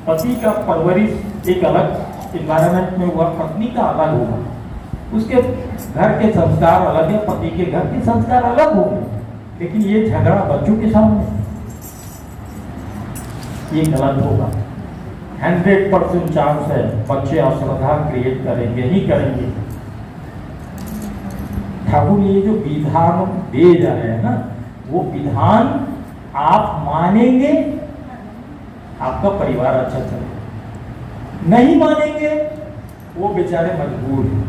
पति का परवरिश एक अलग एनवायरनमेंट में हुआ, पत्नी का अलग हुआ, उसके घर के संस्कार अलग है, पति के घर के संस्कार अलग हो गए। लेकिन ये झगड़ा बच्चों के सामने, ये गलत होगा। 100% चांस है बच्चे अश्रद्धा क्रिएट करेंगे ही करेंगे। ठाकुर ये जो विधान दे जा रहे हैं ना, वो विधान आप मानेंगे, आपका परिवार अच्छा चलेगा। नहीं मानेंगे, वो बेचारे मजबूर हैं।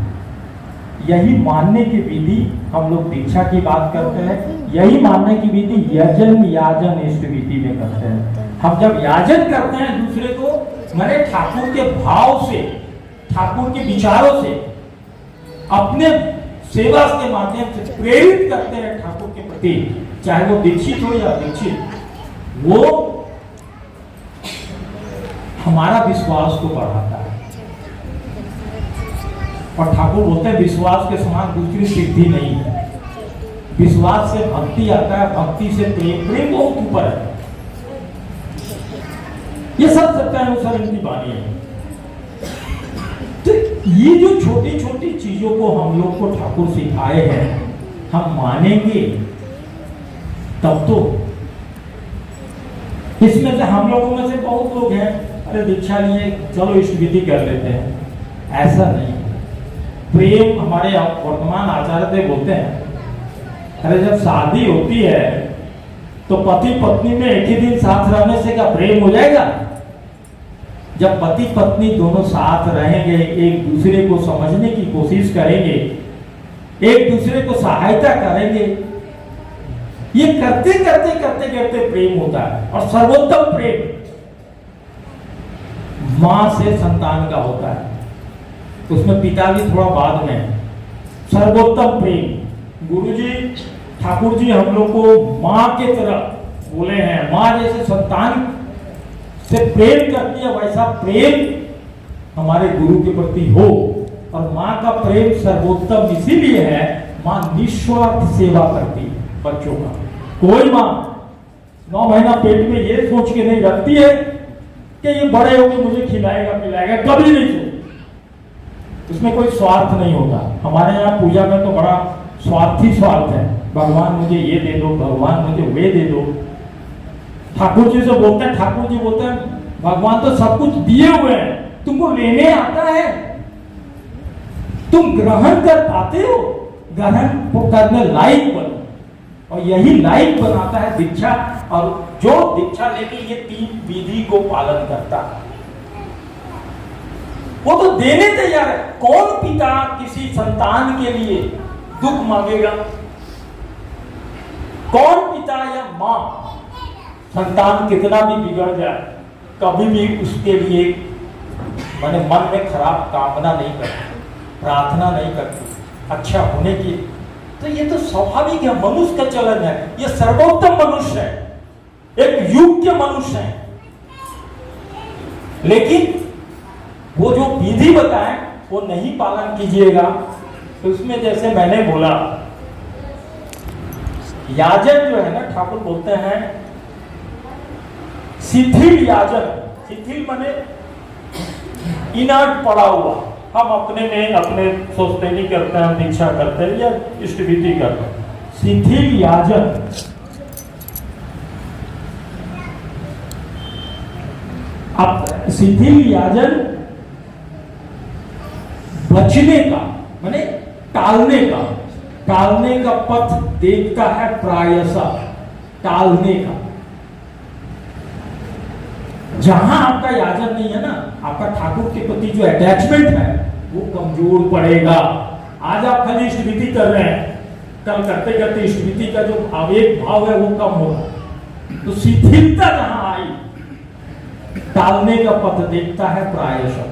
यही मानने की विधि हम लोग दीक्षा की बात करते हैं, यही मानने की विधि यजन याजन इष्ट विधि में करते हैं। हम जब याजन करते हैं दूसरे को, मैंने ठाकुर के भाव से, ठाकुर के विचारों से, अपने सेवा के माध्यम से प्रेरित करते हैं ठाकुर के प्रति, चाहे वो दीक्षित हो या दीक्षित, वो हमारा विश्वास को बढ़ाता है। और ठाकुर बोलते हैं विश्वास के समान दूसरी सिद्धि नहीं है। विश्वास से भक्ति आता है, भक्ति से प्रेम, प्रेम बहुत ऊपर है। ये सब सत्यानुसार की बानी है। तो ये जो छोटी छोटी चीजों को हम लोग को ठाकुर सिखाए हैं, हम मानेंगे तब तो। इसमें से हम लोगों में से बहुत लोग हैं, अरे दीक्षा लिए चलो इष्ट विधि कर लेते हैं, ऐसा नहीं। प्रेम हमारे वर्तमान आचार्य बोलते हैं, अरे जब शादी होती है तो पति पत्नी में एक ही दिन साथ रहने से क्या प्रेम हो जाएगा? जब पति पत्नी दोनों साथ रहेंगे, एक दूसरे को समझने की कोशिश करेंगे, एक दूसरे को सहायता करेंगे, ये करते करते करते करते प्रेम होता है। और सर्वोत्तम प्रेम मां से संतान का होता है, उसमें पिता भी थोड़ा बाद में। सर्वोत्तम प्रेम गुरुजी ठाकुर जी हम लोग को मां के तरह बोले हैं। मां जैसे संतान से प्रेम करती है, वैसा प्रेम हमारे गुरु के प्रति हो। और मां का प्रेम सर्वोत्तम इसीलिए है, मां निस्वार्थ सेवा करती है बच्चों का। कोई मां 9 महीना पेट में ये सोच के नहीं रखती है कि ये बड़े होकर मुझे खिलाएगा पिलाएगा, कभी नहीं सोचती। उसमें कोई स्वार्थ नहीं होता। हमारे यहाँ पूजा में तो बड़ा स्वार्थी स्वार्थ है, भगवान मुझे ये दे दो, भगवान मुझे वे दे दो। ठाकुर जी से बोलते हैं, ठाकुर जी बोलते हैं भगवान तो सब कुछ दिए हुए हैं, तुमको लेने आता है। तुम ग्रहण कर पाते हो, ग्रहण करने लायक बनो। और यही लायक बनाता है दीक्षा। और जो दीक्षा लेके ये 3 विधि को पालन करता है वो तो देने तैयार है। कौन पिता किसी संतान के लिए दुख मांगेगा? कौन पिता या मां संतान कितना भी बिगड़ जाए कभी भी उसके लिए माने मन में खराब कामना नहीं करती, प्रार्थना नहीं करती अच्छा होने की। तो ये तो स्वाभाविक है, मनुष्य का चलन है। ये सर्वोत्तम मनुष्य है, एक योग्य मनुष्य है। लेकिन वो जो विधि बताए वो नहीं पालन कीजिएगा तो उसमें जैसे मैंने बोला, याजन जो है ना, ठाकुर बोलते हैं शिथिल याजन। शिथिल माने इनर्ट पड़ा हुआ, हम अपने में अपने सोचते नहीं करते हैं, दीक्षा करते हैं या इष्टविधि करते हैं। शिथिल याजन अब शिथिल याजन बचने का माने टालने का पथ देखता है प्रायशः, टालने का। जहां आपका याजन नहीं है ना, आपका ठाकुर के प्रति जो अटैचमेंट है वो कमजोर पड़ेगा। आज आप खाली इष्टविधि कर रहे हैं, कल करते करते इष्टविधि का जो आवेग भाव है वो कम होगा। तो शिथिलता जहां आई, टालने का पथ देखता है प्रायशः।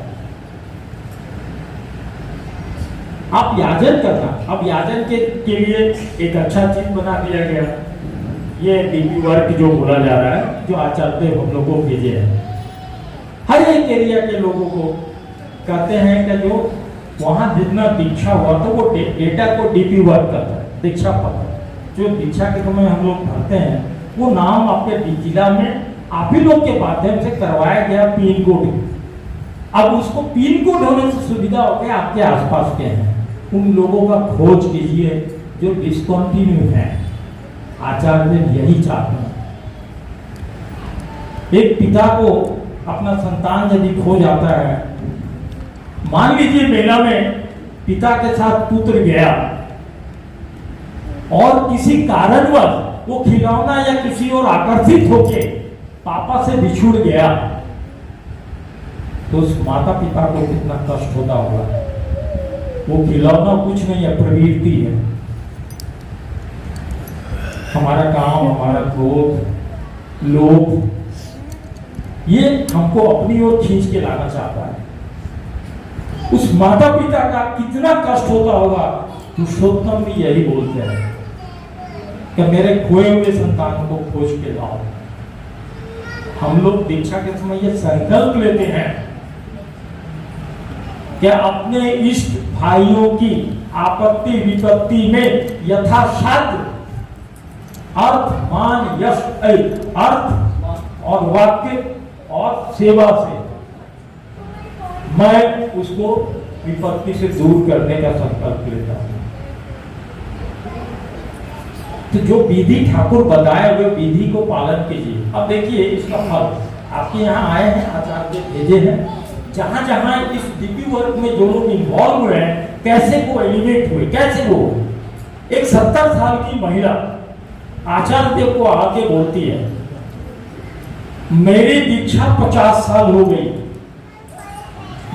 आप याजन करना, अब याजन के लिए एक अच्छा चीज बना दिया गया, ये डीपी वर्क जो बोला जा रहा है, जो आचार्य हम लोगों को भेजे हैं, हर एक एरिया के लोगों को कहते हैं कि जो वहां जितना दीक्षा हुआ तो वो डेटा को डीपी वर्क करता है, दीक्षा पत्र जो दीक्षा के समय हम लोग भरते हैं वो नाम आपके जिला में आप ही लोग के माध्यम से करवाया गया पिन कोड। अब उसको पिन कोड होने से सुविधा हो गया, आपके आसपास के हैं उन लोगों का खोज कीजिए जो डिस्कंटिन्यू है। आचार्य यही चाहते हैं। एक पिता को अपना संतान यदि खो जाता है, मान लीजिए मेला में पिता के साथ पुत्र गया और किसी कारणवश वो खिलौना या किसी और आकर्षित होके पापा से बिछुड़ गया, तो उस माता पिता को कितना कष्ट होता होगा। वो खिलौना कुछ नहीं है, प्रवृत्ति है। हमारा काम, हमारा क्रोध, लोभ, ये हमको अपनी ओर खींच के लाना चाहता है। उस माता पिता का कितना कष्ट होता होगा। पुरुषोत्तम भी यही बोलते हैं कि मेरे खोए हुए संतान को खोज के लाओ। हम लोग दीक्षा के समय ये संकल्प लेते हैं कि अपने इष्ट भाइयों की आपत्ति विपत्ति में यथासाध्य अर्थ, मान, यश, अर्थ और वाक्य और सेवा से मैं उसको विपत्ति से दूर करने का संकल्प लेता हूं। तो जो विधि ठाकुर बताए हुए विधि को पालन कीजिए। अब देखिए इसका फल आपके यहाँ आए हैं, आचार्य भेजे हैं, जहां जहां इस डीपी वर्क में जो लोग इन्वॉल्व हुए हैं, कैसे वो एलिवेट हुए, कैसे वो एक 70 साल की महिला आचार्य को आके बोलती है, मेरी दीक्षा 50 साल हो गई,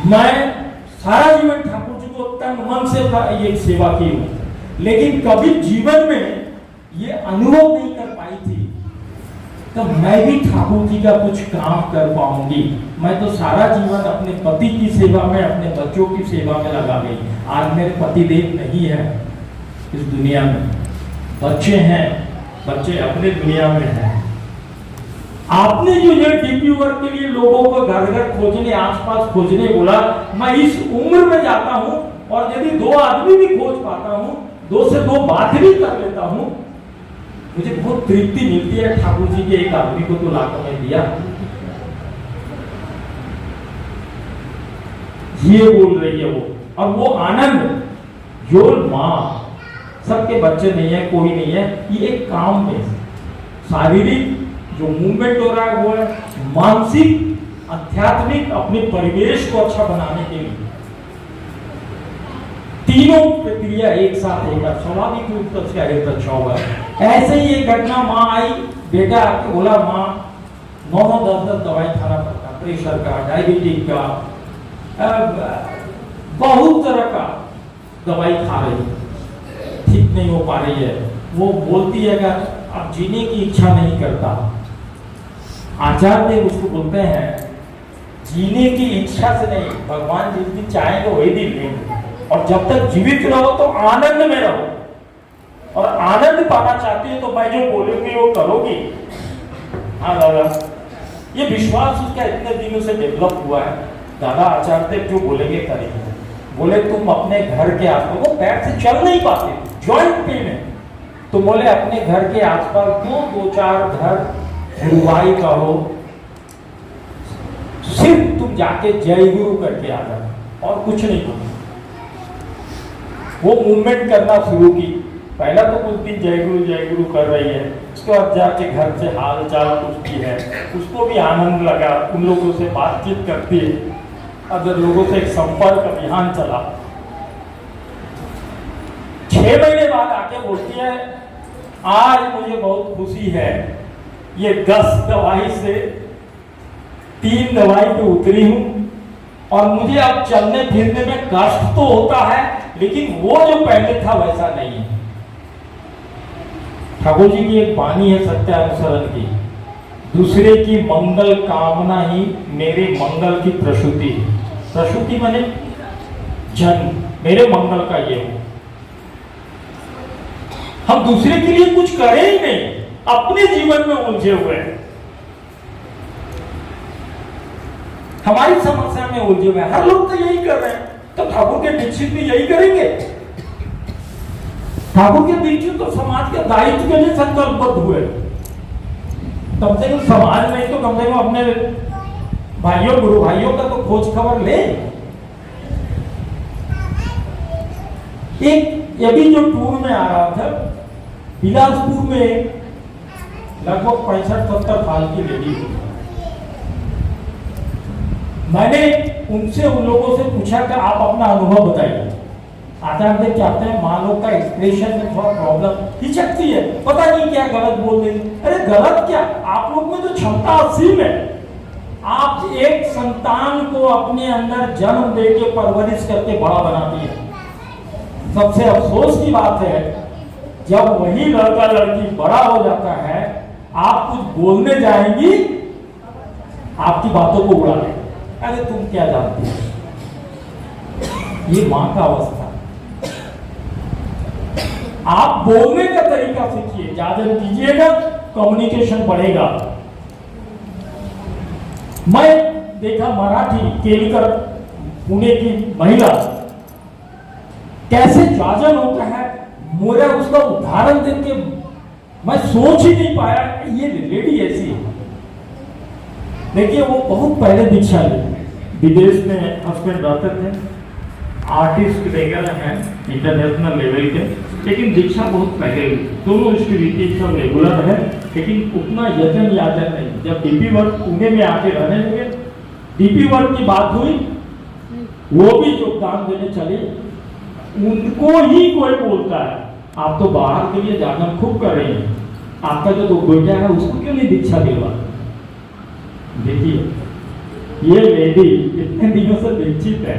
मैं सारा जीवन ठाकुर जी को तन मन से ये सेवा की हूं, लेकिन कभी जीवन में ये अनुभव नहीं कर पाई थी तो मैं भी ठाकुर जी का कुछ काम कर पाऊंगी। मैं तो सारा जीवन अपने पति की सेवा में, अपने बच्चों की सेवा में लगा गई। आज मेरे पतिदेव नहीं है इस दुनिया में, बच्चे हैं, बच्चे अपने दुनिया में हैं। आपने जो ये डीपी वर्क के लिए लोगों को घर घर खोजने, आसपास खोजने बोला, मैं इस उम्र में जाता हूं और यदि 2 आदमी भी खोज पाता हूं, 2 से 2 बात भी कर लेता हूं, मुझे बहुत तृप्ति मिलती है। ठाकुर जी के एक आदमी को तो लाखों में दिया। ये बोल रही है वो, और वो आनंद योर मां, सबके बच्चे नहीं है, कोई नहीं है, ये एक काम में शारीरिक जो मूवमेंट हो रहा है वो है मानसिक, आध्यात्मिक, अपने परिवेश को अच्छा बनाने के लिए। तीनों प्रक्रिया एक साथ होगा, स्वाभाविक रूप से हेल्थ अच्छा होगा। ऐसे ही एक घटना, माँ आई, बेटा आके बोला माँ 9-10 दवाई खाना पड़ता, प्रेशर का, डायबिटीज का, बहुत तरह का दवाई खा रही है, ठीक नहीं हो पा रही है। वो बोलती है कि अब जीने की इच्छा नहीं करता। आचार्य उसको बोलते हैं जीने की इच्छा से नहीं, भगवान जिस दिन चाहेंगे वही दिन लेंगे, और जब तक जीवित रहो तो आनंद में रहो, और आनंद पाना चाहती है तो मैं जो बोलूंगी वो करोगी। हाँ दादा, ये विश्वास उसका इतने दिनों से डेवलप हुआ है। दादा आचार्य जो बोलेंगे करेंगे। बोले तुम अपने घर के आसपास, वो पैर से चल नहीं पाते, जॉइंट पेन है, तो बोले अपने घर के आसपास क्यों 2-4 घर गुरुवाई का हो, सिर्फ तुम जाके जय गुरु करके आ जाओ और कुछ नहीं करो। वो मूवमेंट करना शुरू की। पहला तो कुछ दिन जय गुरु कर रही है, उसके बाद जाके घर से हाल चाल पूछती है, उसको भी आनंद लगा, उन लोगों से बातचीत करती है, अगर लोगों से एक संपर्क अभियान चला। 6 महीने बाद आके बोलती है आज मुझे बहुत खुशी है, ये 10 दवाई से 3 दवाई पे उतरी हूं, और मुझे अब चलने फिरने में कष्ट तो होता है, लेकिन वो जो पहले था वैसा नहीं है। ठाकुर जी की एक वाणी है सत्यानुसरण की, दूसरे की मंगल कामना ही मेरे मंगल की प्रसूति। प्रसूति माने जन्म, मेरे मंगल का ये हो। हम दूसरे के लिए कुछ करें ही नहीं, अपने जीवन में उलझे हुए हैं, हमारी समस्या में उलझे हुए हैं। हर लोग तो यही कर रहे हैं, तो ठाकुर के दीक्षित भी यही करेंगे। ठाकुर के दीक्षित तो समाज के दायित्व के लिए संकल्पबद्ध हुए, कम से कम समाज नहीं तो कम से कम अपने भाइयों गुरु भाइयों का तो खोज खबर ले। एक अभी जो टूर में आ रहा था बिलासपुर में, लगभग 65-70 साल की लेडी, मैंने उनसे उन लोगों से पूछा कि आप अपना अनुभव बताइए। आचार्य चाहते हैं माँ लोग का एक्सप्रेशन में थोड़ा प्रॉब्लम हिचकती है, पता नहीं क्या गलत बोल देंगे। अरे गलत क्या, आप लोग में तो क्षमता असीम है। आप एक संतान को अपने अंदर जन्म दे के परवरिश करके बड़ा बनाती है। सबसे अफसोस की बात है जब वही लड़का लड़की बड़ा हो जाता है, आप कुछ बोलने जाएंगी, आपकी बातों को उड़ा देंगे। अरे तुम क्या जानती हो, ये मां का अवस्था। आप बोलने का तरीका सीखिए, ज्यादा कीजिएगा, कम्युनिकेशन बढ़ेगा। मैं देखा मराठी केलकर पुणे की महिला कैसे जाजन होता है, मेरा उसका उदाहरण देके मैं सोच ही नहीं पाया ये लेडी ऐसी है। देखिए वो बहुत पहले दीक्षा ली, विदेश में हस्बैंड रहते थे, आर्टिस्ट वगैरह हैं इंटरनेशनल लेवल के, लेकिन दीक्षा बहुत पहले हुई। दोनों स्पिरिटी सब रेगुलर है, लेकिन उतना यजन याजन नहीं। जब डीपी वर्क पुणे में आके रहने लगे, डीपी वर्क की बात हुई, वो भी योगदान देने चले, उनको ही कोई बोलता है आप तो बाहर के लिए जागरण खूब कर रही हैं, आपका जो तो बेटा है उसको क्यों नहीं दीक्षा दिलवा। देखिए ये लेडी इतने दिनों से दीक्षित है,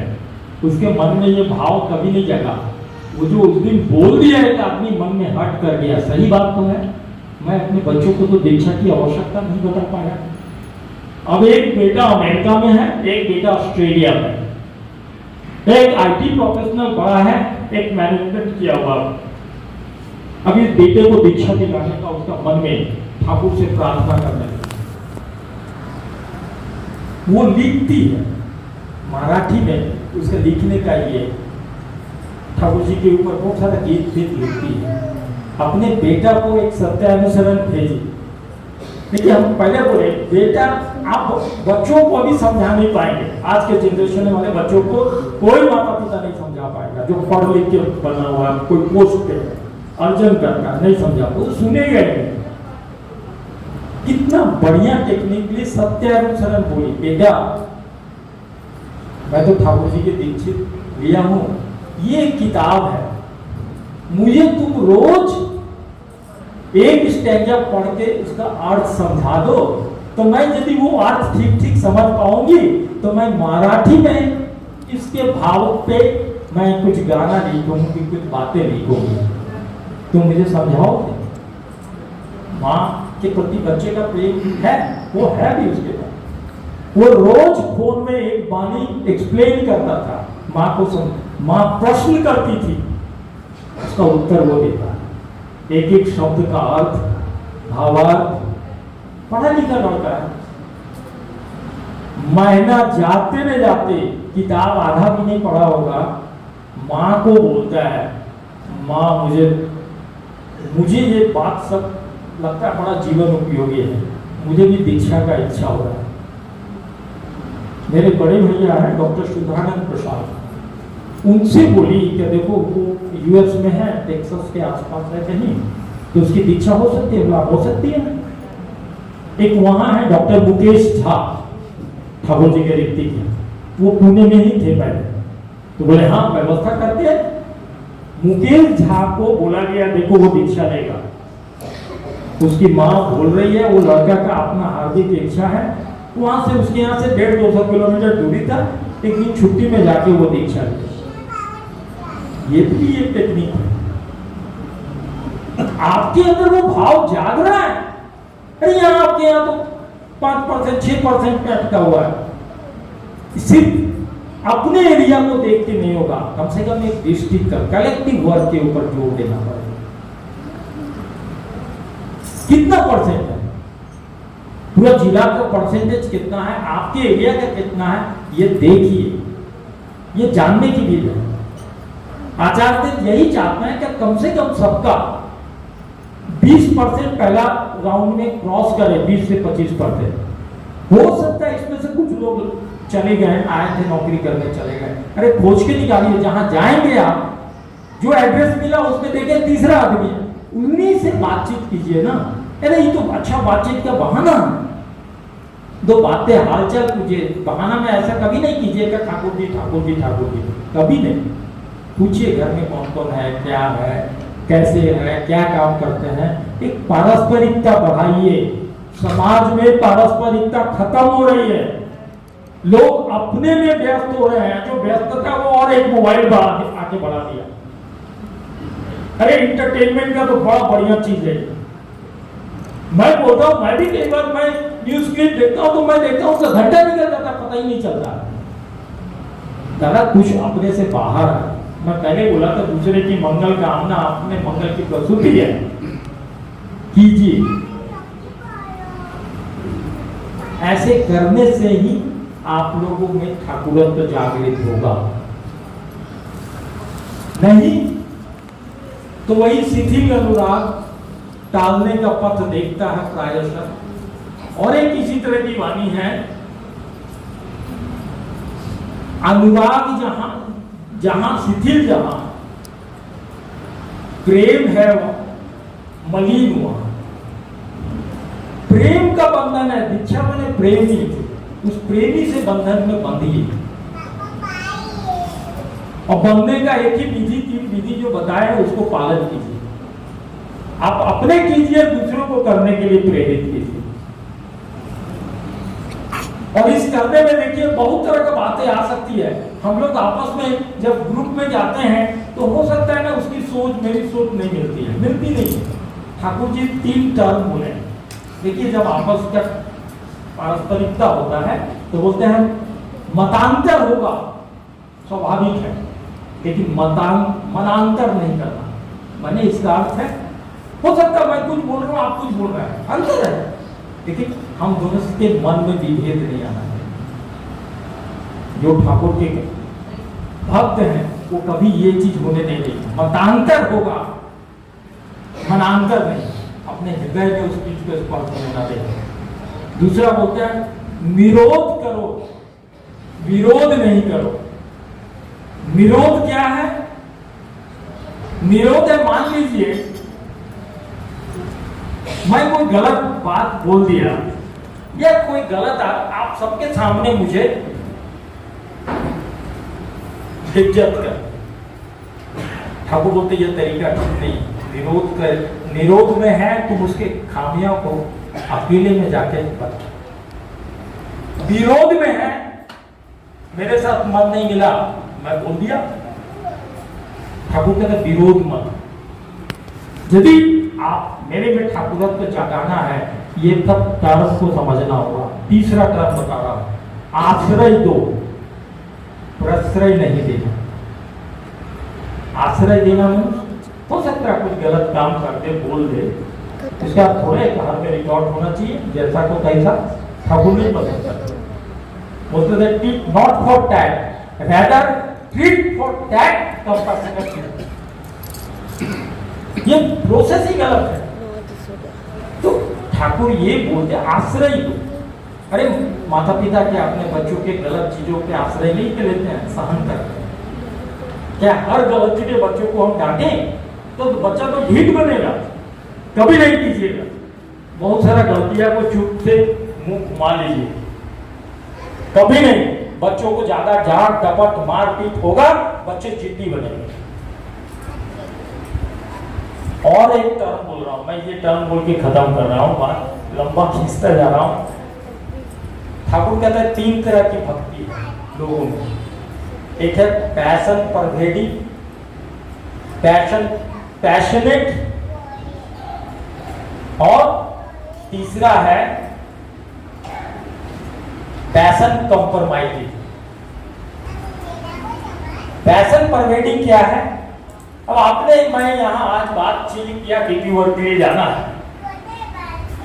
उसके मन में ये भाव कभी नहीं जगा। वो जो उस दिन बोल दिया एक आदमी मन में हट कर गया, सही बात तो है। मैं अपने बच्चों को तो दीक्षा की आवश्यकता नहीं बता पाया। अब एक बेटा अमेरिका में है, एक बेटा ऑस्ट्रेलिया में, एक आईटी प्रोफेशनल बड़ा है, एक मैनेजमेंट किया हुआ। अब इस बेटे को दीक्षा दिलाने का उसका मन में ठाकुर से प्रार्थना करने लगा। वो लिखती है मराठी में, उसके लिखने का ये ठाकुर जी के ऊपर बहुत सारा गीत लिखती है। अपने बेटा को एक सत्यानुसरण भेजी। देखिए हम पहले बोले बेटा आप बच्चों को अभी समझा नहीं पाएंगे, आज के जनरेशन वाले बच्चों को कोई माता पिता नहीं समझा पाएगा। जो पढ़ लिख के बना हुआ कोई पोस्ट पे अर्जन करता नहीं समझा, वो सुनेगा नहीं। कितना बढ़िया टेक्निकली सत्यानुसरण बोली, बेटा मैं तो ठाकुर जी के दीक्षित लिया हूँ, ये किताब है, मुझे तुम रोज एक स्टैंजा पढ़ के उसका अर्थ समझा दो, तो मैं यदि वो अर्थ ठीक ठीक समझ पाऊंगी तो मैं मराठी में इसके भाव पे मैं कुछ गाना लिखूंगी, कुछ बातें लिखूंगी। तुम मुझे समझाओगे? माँ के प्रति बच्चे का प्रेम है, वो है भी उसके पास। वो रोज फोन में एक वाणी एक्सप्लेन करता था माँ को, माँ प्रश्न करती थी, उसका उत्तर वो देता है, एक एक शब्द का अर्थ, भावार्थ। पढ़ा लिखा लड़का है, महीना जाते न जाते किताब आधा भी नहीं पढ़ा होगा, माँ को बोलता है, माँ मुझे ये बात सब लगता है बड़ा जीवन उपयोगी है, मुझे भी दीक्षा का इच्छा हो रहा है। मेरे बड़े भैया हैं डॉक्टर सुधानंद प्रसाद, उनसे बोली कि देखो वो यूएस में है, टेक्सास के आसपास है कहीं, तो उसकी दीक्षा हो सकती है, लाभ हो सकती है। एक वहां है डॉक्टर मुकेश झा, ठाकुर जी के ऋतिक है, वो पुणे में ही थे पहले, तो बोले हाँ व्यवस्था करते हैं। मुकेश झा को बोला गया देखो वो दीक्षा लेगा, उसकी माँ बोल रही है, वो लड़का का अपना हार्दिक इच्छा है, वहां से उसके यहाँ से 150-200 किलोमीटर दूरी था, एक दिन छुट्टी में जाके वो दीक्षा ले। ये भी एक टेक्निक है, आपके अंदर वो भाव जाग रहा है। अरे यहाँ आपके यहाँ तो 5%, 6% पे अटका हुआ है। सिर्फ अपने एरिया को देख के नहीं होगा, कम से कम एक डिस्ट्रिक्ट का कलेक्टिव वर्क के ऊपर जोर देना पड़ेगा। कितना परसेंट है, पूरा जिला का परसेंटेज कितना है, आपके एरिया का कितना है, ये देखिए, ये जानने की भी है। आचार्य यही चाहते हैं कि कम से कम सबका 20% पहला राउंड में क्रॉस करे, 20 से 25%। हो सकता है इसमें से कुछ लोग चले गए, आए थे नौकरी करने चले गए, अरे खोज के निकालिए, जहां जाएंगे आप, जो एड्रेस मिला उसमें देखे तीसरा आदमी है, उन्हीं से बातचीत कीजिए ना। अरे ये तो अच्छा बातचीत का बहाना, दो बातें हालचाल पूछिए, बहाना में ऐसा कभी नहीं कीजिएगा ठाकुर जी ठाकुर जी ठाकुर जी, कभी नहीं। पूछिए घर में कौन कौन है, क्या है, कैसे है, क्या काम करते हैं, एक पारस्परिकता बढ़ाइए। समाज में पारस्परिकता खत्म हो रही है, लोग अपने में व्यस्त हो रहे हैं, जो व्यस्तता वो और एक मोबाइल आके बढ़ा दिया। अरे इंटरटेनमेंट का तो बड़ा बढ़िया चीज है, मैं बोलता हूँ, मैं भी कई बार मैं न्यूज क्लिप देखता हूँ तो मैं देखता हूँ घंटा निकल जाता, पता ही नहीं चलता। दादा कुछ अपने से बाहर है। मैं पहले बोला था दूसरे की मंगल कामना अपने मंगल की प्रसूति है, कीजिए। ऐसे करने से ही आप लोगों में ठाकुरत्व जागृत होगा, नहीं तो वही शिथिल अनुराग टालने का पथ देखता है प्रायशः। और एक इसी तरह की वाणी है, अनुराग जहां शिथिल, जहां प्रेम है वहां मलिन हुआ। प्रेम का बंधन है, दीक्षा मैंने प्रेम ही, उस प्रेमी से बंधन में बंधिए। और बंधने का एक ही विधि, 3 विधि जो बताया है उसको पालन कीजिए। आप अपने कीजिए, दूसरों को करने के लिए प्रेरित कीजिए। और इस करने में देखिए बहुत तरह की बातें आ सकती है। हम लोग आपस में जब ग्रुप में जाते हैं तो हो सकता है ना उसकी सोच मेरी सोच नहीं मिलती है, मिलती नहीं है। ठाकुर जी 3 टर्म बोले, देखिए जब आपस का पारस्परिकता होता है तो बोलते हैं मतांतर होगा, स्वाभाविक है, लेकिन मनांतर नहीं करना। मैंने इसका अर्थ है, हो सकता है मैं कुछ बोल रहा हूँ आप कुछ बोल रहे हैं, अंतर है, लेकिन हम दोनों के मन में विभेद नहीं आना है। जो ठाकुर के भक्त हैं वो कभी ये चीज होने नहीं देंगे। मतांतर होगा, मनांतर नहीं, अपने हृदय में उस चीज को स्पर्श होने ना देंगे। दूसरा बोलता है निरोध करो, विरोध नहीं करो। निरोध क्या है? निरोध है, मान लीजिए मैं कोई गलत बात बोल दिया या कोई गलत आप सबके सामने मुझे इज्जत कर, ठाकुर बोलते ये तरीका ठीक नहीं, विरोध कर, निरोध में है तुम उसके खामियों को अकेले में जाके बता, विरोध में है मेरे साथ मन नहीं मिला मैं बोल दिया। ठाकुर कहते विरोध मत, यदि आप मेरे में ठाकुरत्व जगाना है ये तब टर्म को समझना होगा। तीसरा टर्म बता रहा हूं, आश्रय दो, प्रश्रय नहीं देना। आश्रय देना हो सकता है कुछ गलत काम कर दे बोल दे, इसका थोड़े घर में रिकॉर्ड होना चाहिए जैसा को तैसा। ठाकुर नहीं पसंद करते, बोलते थे tit not for tat rather treat for tat compassionate. ये प्रोसेस ही गलत है। तो ठाकुर ये बोलते आश्रय दो। अरे माता पिता के अपने बच्चों के गलत चीजों के आश्रय नहीं के लेते हैं, सहन करते हैं। क्या हर गलती के बच्चों को हम डांटे तो बच्चा तो ढीठ बनेगा? कभी नहीं कीजिएगा। बहुत सारा गलतियां को चुप से मुंह घुमा लीजिए, कभी नहीं। बच्चों को ज्यादा झाड़ टपट मारपीट होगा, बच्चे जिद्दी बनेंगे। और एक टर्म बोल रहा हूं मैं, ये टर्म बोल के खत्म कर रहा हूं, बात लंबा खींचता जा रहा हूं। ठाकुर कहता है 3 तरह की भक्ति है लोगों में। एक है पैशन परवेडिंग, पैशनेट, और तीसरा है पैशन कॉम्प्रोमाइजिंग। पैशन परवेडिंग क्या है? अब आपने मैं यहां आज बातचीत किया डीपी वर्क के लिए जाना है,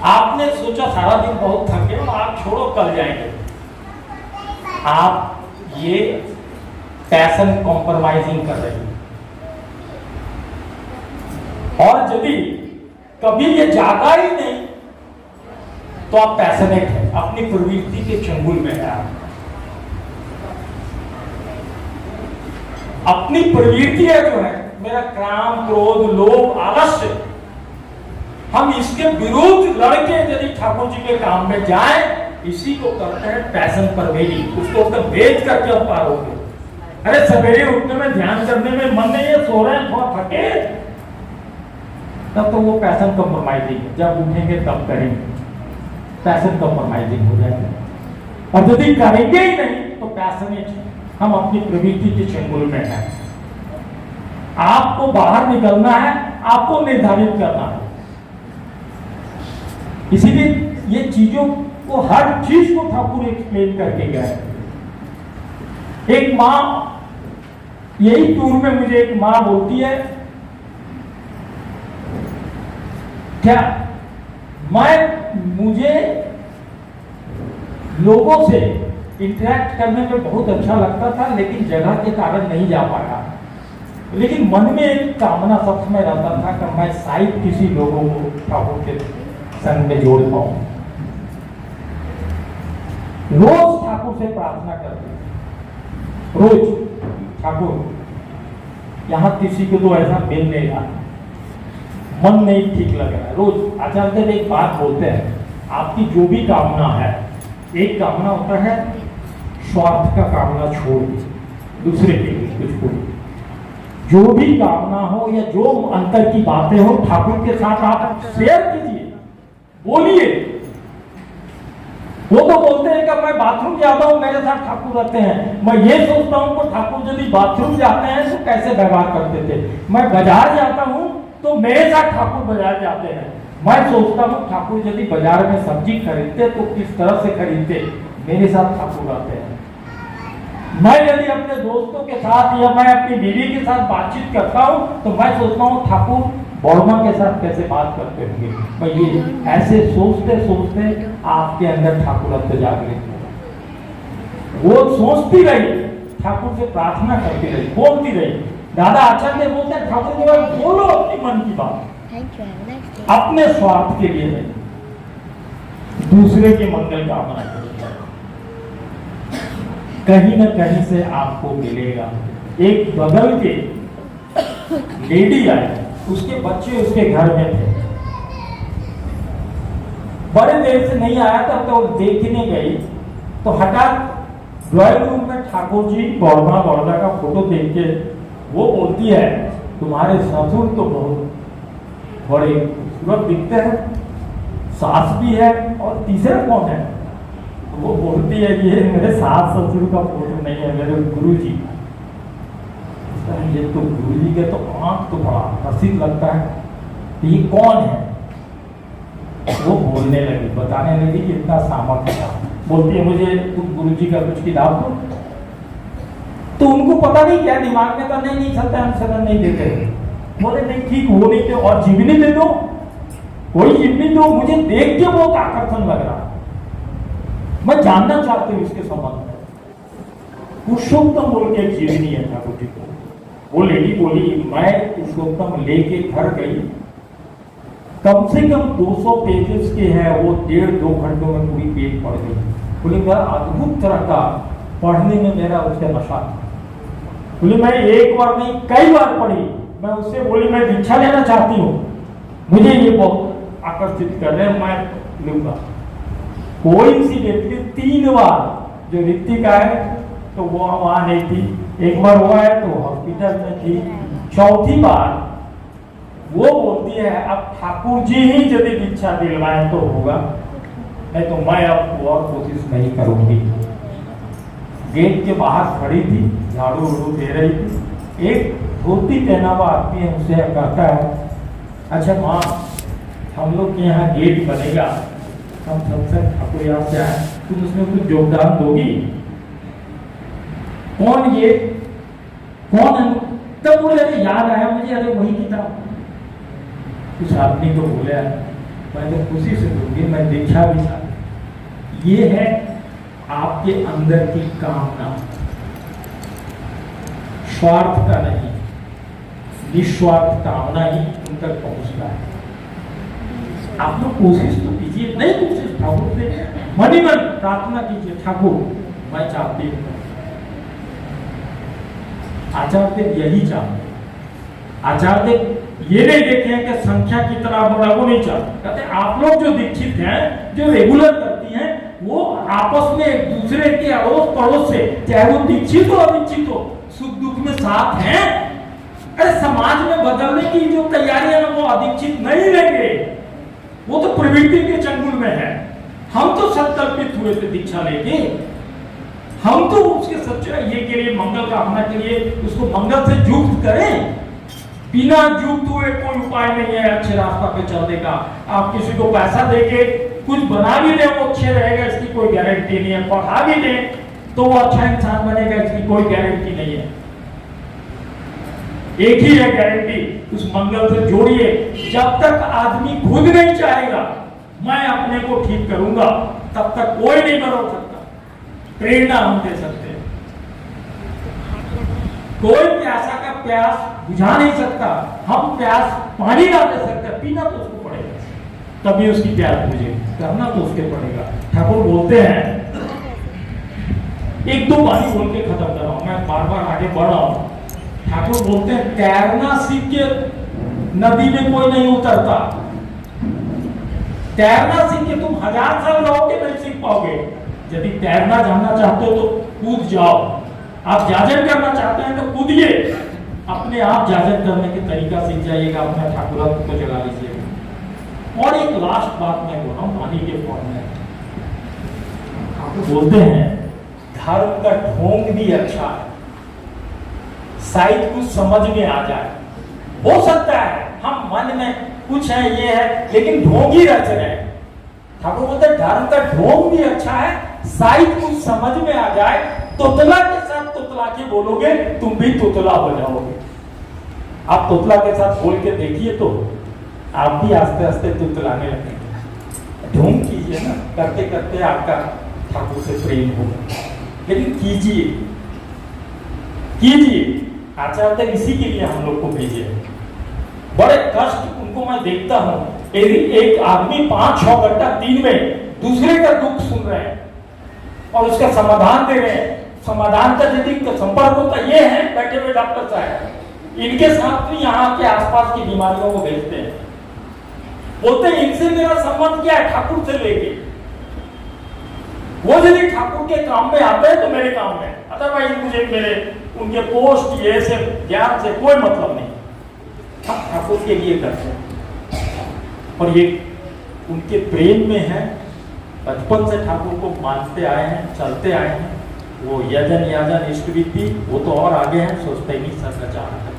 आपने सोचा सारा दिन बहुत थक गए, आप छोड़ो कल जाएंगे। आप ये पैशन कॉम्प्रोमाइजिंग कर रहे हैं। और यदि कभी ये जागा ही नहीं तो आप पैशनेट है, अपनी प्रवृत्ति के चंगुल में है। अपनी प्रवृत्ति है जो है मेरा काम क्रोध लोभ आलस्य, हम इसके विरुद्ध लड़के यदि ठाकुर जी के काम में जाएं, इसी को करते हैं पैशन परवेडिंग। उसको तो बेच करके हम पार होंगे। अरे सवेरे उठने में ध्यान करने में मन नहीं है, सो रहे हैं बहुत थके, तब तो वो पैशन कॉम्प्रोमाइजिंग है। जब उठेंगे तब करेंगे, पैशन कॉम्प्रोमाइजिंग हो जाएगा। और यदि करेंगे ही नहीं तो पैशनेट है, हम अपनी प्रवृत्ति के चंगुल में हैं। आपको बाहर निकलना है, आपको निर्धारित करना है। इसीलिए ये चीजों को, हर चीज को ठाकुर एक्सप्लेन करके गए। एक माँ, यही टूर में मुझे एक माँ बोलती है, क्या मुझे लोगों से इंटरेक्ट करने में बहुत अच्छा लगता था, लेकिन जगह के कारण नहीं जा पाया। लेकिन मन में एक कामना सब समय रहता था कि मैं शायद किसी लोगों को ठाकुर के संग में जोड़ पाऊं। रोज ठाकुर से प्रार्थना करते, रोज ठाकुर यहां किसी को तो ऐसा मिल नहीं रहा, मन नहीं ठीक लग रहा है। रोज आचार्य देव एक बात बोलते हैं, आपकी जो भी कामना है, एक कामना होता है स्वार्थ का कामना छोड़ दूसरे के लिए कुछ कोई, जो भी कामना हो या जो अंतर की बातें हो ठाकुर के साथ आप शेयर कीजिए, बोलिए। वो तो बोलते हैं कि मैं बाथरूम जाता हूं मेरे साथ ठाकुर रहते हैं। मैं ये सोचता हूं कि ठाकुर यदि बाथरूम जाते हैं तो कैसे व्यवहार करते थे। मैं बाजार जाता हूं तो मेरे साथ ठाकुर बाजार जाते हैं। मैं सोचता हूं ठाकुर यदि बाजार में सब्जी खरीदते तो किस तरह से खरीदते, मेरे साथ ठाकुर रहते हैं। मैं यदि अपने दोस्तों के साथ या मैं अपनी बीवी के साथ बातचीत करता हूं तो मैं सोचता हूं ठाकुर बर्मा के साथ कैसे बात करते होंगे। मैं ये ऐसे सोचते सोचते आपके अंदर ठाकुरत्व जागृत हो। वो सोचती रही, ठाकुर से प्रार्थना करती रही, बोलती रही। दादा आचार्य बोलते हैं ठाकुर के बाद बोलो अपनी मन की बात, अपने स्वार्थ के लिए नहीं, दूसरे के मंगल कामना के लिए। कहीं न कहीं से आपको मिलेगा। एक बगल के लेडी आई, उसके बच्चे उसके घर में थे, बड़े देर से नहीं आया था तो देखने गई तो हठात ड्राइंग रूम में ठाकुर जी बड़ौदा का फोटो देख के वो बोलती है तुम्हारे ससुर तो बहुत बड़े खूबसूरत दिखते हैं, सास भी है, और तीसरा कौन है? तो वो बोलती है ये मेरे सास ससुर का फोटो नहीं है, मेरे गुरुजी। ये तो गुरुजी के तो आंख तो बड़ा हसीन लगता है, तो ये कौन है? वो बोलने लगी, बताने लगी कि इतना सामर्थ्य था। बोलती है मुझे तुम गुरुजी का कुछ किताब दो। तो उनको पता नहीं क्या दिमाग में था, नहीं चलता, हम शरण नहीं देते। बोले नहीं ठीक, वो नहीं थे, और जीवनी दे दो, कोई जीवनी दो, मुझे देख के बहुत आकर्षण लग रहा, मैं जानना चाहती हूँ इसके संबंध में। पुरुषोत्तम बोल के जीवनी है ठाकुर जी को। वो लेडी बोली मैं पुरुषोत्तम लेके घर गई, कम से कम 200 पेजेस के है, वो 1.5-2 घंटों में पूरी पेज पढ़ गई। बोली मैं अद्भुत तरह का पढ़ने में मेरा उसका नशा था। बोली मैं एक बार नहीं कई बार पढ़ी। मैं उससे बोली मैं दीक्षा लेना चाहती हूँ, मुझे ये बहुत आकर्षित कर रहे हैं, मैं लूंगा। कोई सी व्यक्ति 3 बार जो ऋतिका है तो वो वहां नहीं थी, एक बार हुआ है तो हॉस्पिटल में थी, 4थी बार वो बोलती है अब ठाकुर जी ही यदि दीक्षा दिलवाए तो होगा, नहीं तो मैं अब और कोशिश नहीं करूंगी। गेट के बाहर खड़ी थी, झाड़ू उड़ू दे रही थी। एक धोती पहना हुआ आदमी है, उसे कहता है अच्छा माँ हम लोग के यहाँ गेट बनेगा, हम सबसे ठाकुर यहाँ से आए, तुम उसमें कुछ योगदान दोगी? कौन ये कौन है? तब बोले अरे याद आया मुझे, अरे वही किताब। उस आदमी को बोला मैं तो खुशी से दूंगी, मैं दीक्षा भी चाहती। ये है आपके अंदर की कामना, स्वार्थ का नहीं, निस्वार्थ कामना ही उन तक पहुंचता है। आप लोग कोशिश तो कीजिए, नहीं कोशिश ठाकुर से मन ही मन प्रार्थना कीजिए, ठाकुर मैं चाहती हूँ। आचार्य यही चाहते, आचार्य ये नहीं देखे हैं कि संख्या कितना बड़ा, वो नहीं चाहते। कहते आप लोग जो दीक्षित हैं, जो रेगुलर करती हैं, वो आपस में एक दूसरे के अड़ोस पड़ोस से, चाहे वो दीक्षित हो अदीक्षित हो, सुख दुख में साथ हैं। अरे समाज में बदलने की जो तैयारियां वो अदीक्षित नहीं रहेंगे, वो तो प्रवृत्ति के चंगुल में है। हम तो संकल्पित हुए थे दीक्षा लेके, हम तो उसके सच्चाई ये के लिए मंगल कामना के लिए उसको मंगल से युक्त करें। बिना युक्त हुए कोई उपाय नहीं है अच्छे रास्ता पे चलने का। आप किसी को पैसा देके कुछ बना भी दे वो अच्छे रहेगा, इसकी कोई गारंटी नहीं है। पढ़ा भी दे तो वो अच्छा इंसान बनेगा, इसकी कोई गारंटी नहीं है। एक ही है गारंटी, उस मंगल से जोड़िए। जब तक आदमी खुद नहीं चाहेगा मैं अपने को ठीक करूंगा, तब तक कोई नहीं बदल सकता। प्रेरणा हम दे सकते हैं, कोई प्यासा का प्यास बुझा नहीं सकता। हम प्यास पानी ना दे सकते, पीना तो उसको पड़ेगा, तभी उसकी प्यास बुझे, करना तो उसके पड़ेगा। ठाकुर बोलते हैं, एक दो बारी बोल के खत्म कर रहा हूं, मैं बार बार आगे बढ़ रहा हूं। ठाकुर बोलते हैं तैरना सीख के नदी में कोई नहीं उतरता। तैरना सीख के तुम 1000 साल रहोगे नहीं सीख पाओगे। यदि तैरना जानना चाहते हो तो कूद जाओ। आप जाजन करना चाहते हैं तो कूदिए, अपने आप जाजन करने के तरीका सीख जाइएगा, अपना ठाकुरत्व को जगा लीजिएगा। और एक लास्ट बात मैं बोल रहा हूं पानी के फॉर्म में। ठाकुर बोलते हैं धर्म का ढोंग भी अच्छा है, शायद कुछ समझ में आ जाए। हो सकता है हम मन में कुछ है ये है, लेकिन ढोंग ही रच रहे हैं। ठाकुर बोलते हैं धर्म का ढोंग भी अच्छा है, शायद कुछ समझ में आ जाए। तोतला के साथ तोतला के बोलोगे, तुम भी तोतला हो जाओगे। आप तोतला के साथ बोल के देखिए तो आप भी आस्ते आस्ते तोतलाने लगेंगे। ढोंग कीजिए ना, करते करते आपका ठाकुर से प्रेम होगा। लेकिन कीजिए कीजिए, आचार्य इसी के लिए हम लोग को भेजे। बड़े कष्ट उनको मैं देखता हूँ, एक आदमी 5-6 घंटा दिन में दूसरे का दुख सुन रहे हैं और उसका समाधान दे रहे हैं। समाधान का यदि संपर्क होता ये है बैठे हुए डॉक्टर साहब, इनके साथ भी यहाँ के आसपास की बीमारियों को भेजते हैं। बोलते हैं इनसे मेरा संबंध क्या है, ठाकुर से लेके। वो यदि ठाकुर के काम में आते हैं तो मेरे काम में, अदरवाइज मुझे मेरे उनके पोस्ट ये से ज्ञान से कोई मतलब नहीं। ठाकुर के लिए करते हैं और ये उनके प्रेम में है। बचपन से ठाकुर को मानते आए हैं, चलते आए हैं। वो यजन याजन इष्ट विधि वो तो और आगे हैं, सोचते नहीं सदाचार है।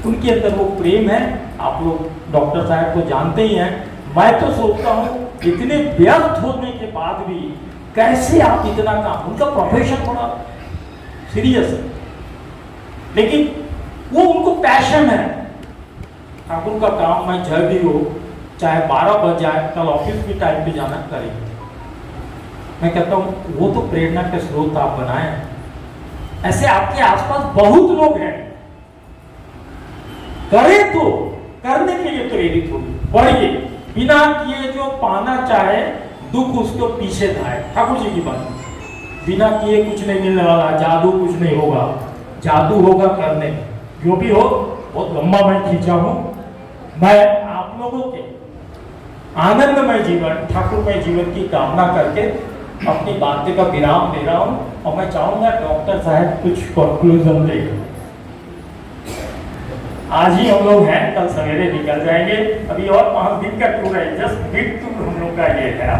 उनके अंदर वो प्रेम है। आप लोग डॉक्टर साहब को जानते ही हैं। मैं तो सोचता हूँ इतने व्यस्त होने के बाद भी कैसे आप इतना काम, उनका प्रोफेशन बड़ा सीरियस है लेकिन वो उनको पैशन है। ठाकुर का काम मैं जब भी हो, चाहे 12 बज जाए, कल ऑफिस भी टाइम पे जाना करेंगे। मैं कहता हूँ वो तो प्रेरणा के स्रोत आप बनाए। ऐसे आपके आसपास बहुत लोग हैं, करे तो करने के लिए प्रेरित होगी, बढ़िए। बिना किए जो पाना चाहे दुख उसको पीछे धाए। ठाकुर जी की बात, बिना किए कुछ नहीं मिलने वाला, जादू कुछ नहीं होगा, जादू होगा करने। जो भी हो, बहुत लंबा मैं खींचा हूं। मैं आप लोगों के आनंदमय जीवन, ठाकुरमय जीवन की कामना करके अपनी बातें का विराम दे रहा हूं और मैं चाहूंगा डॉक्टर साहब कुछ कंक्लूजन दे। आज ही हम लोग हैं, कल सवेरे निकल जाएंगे। अभी और 5 दिन का टूर है, जस्ट बिग टूर हम लोग का ये है।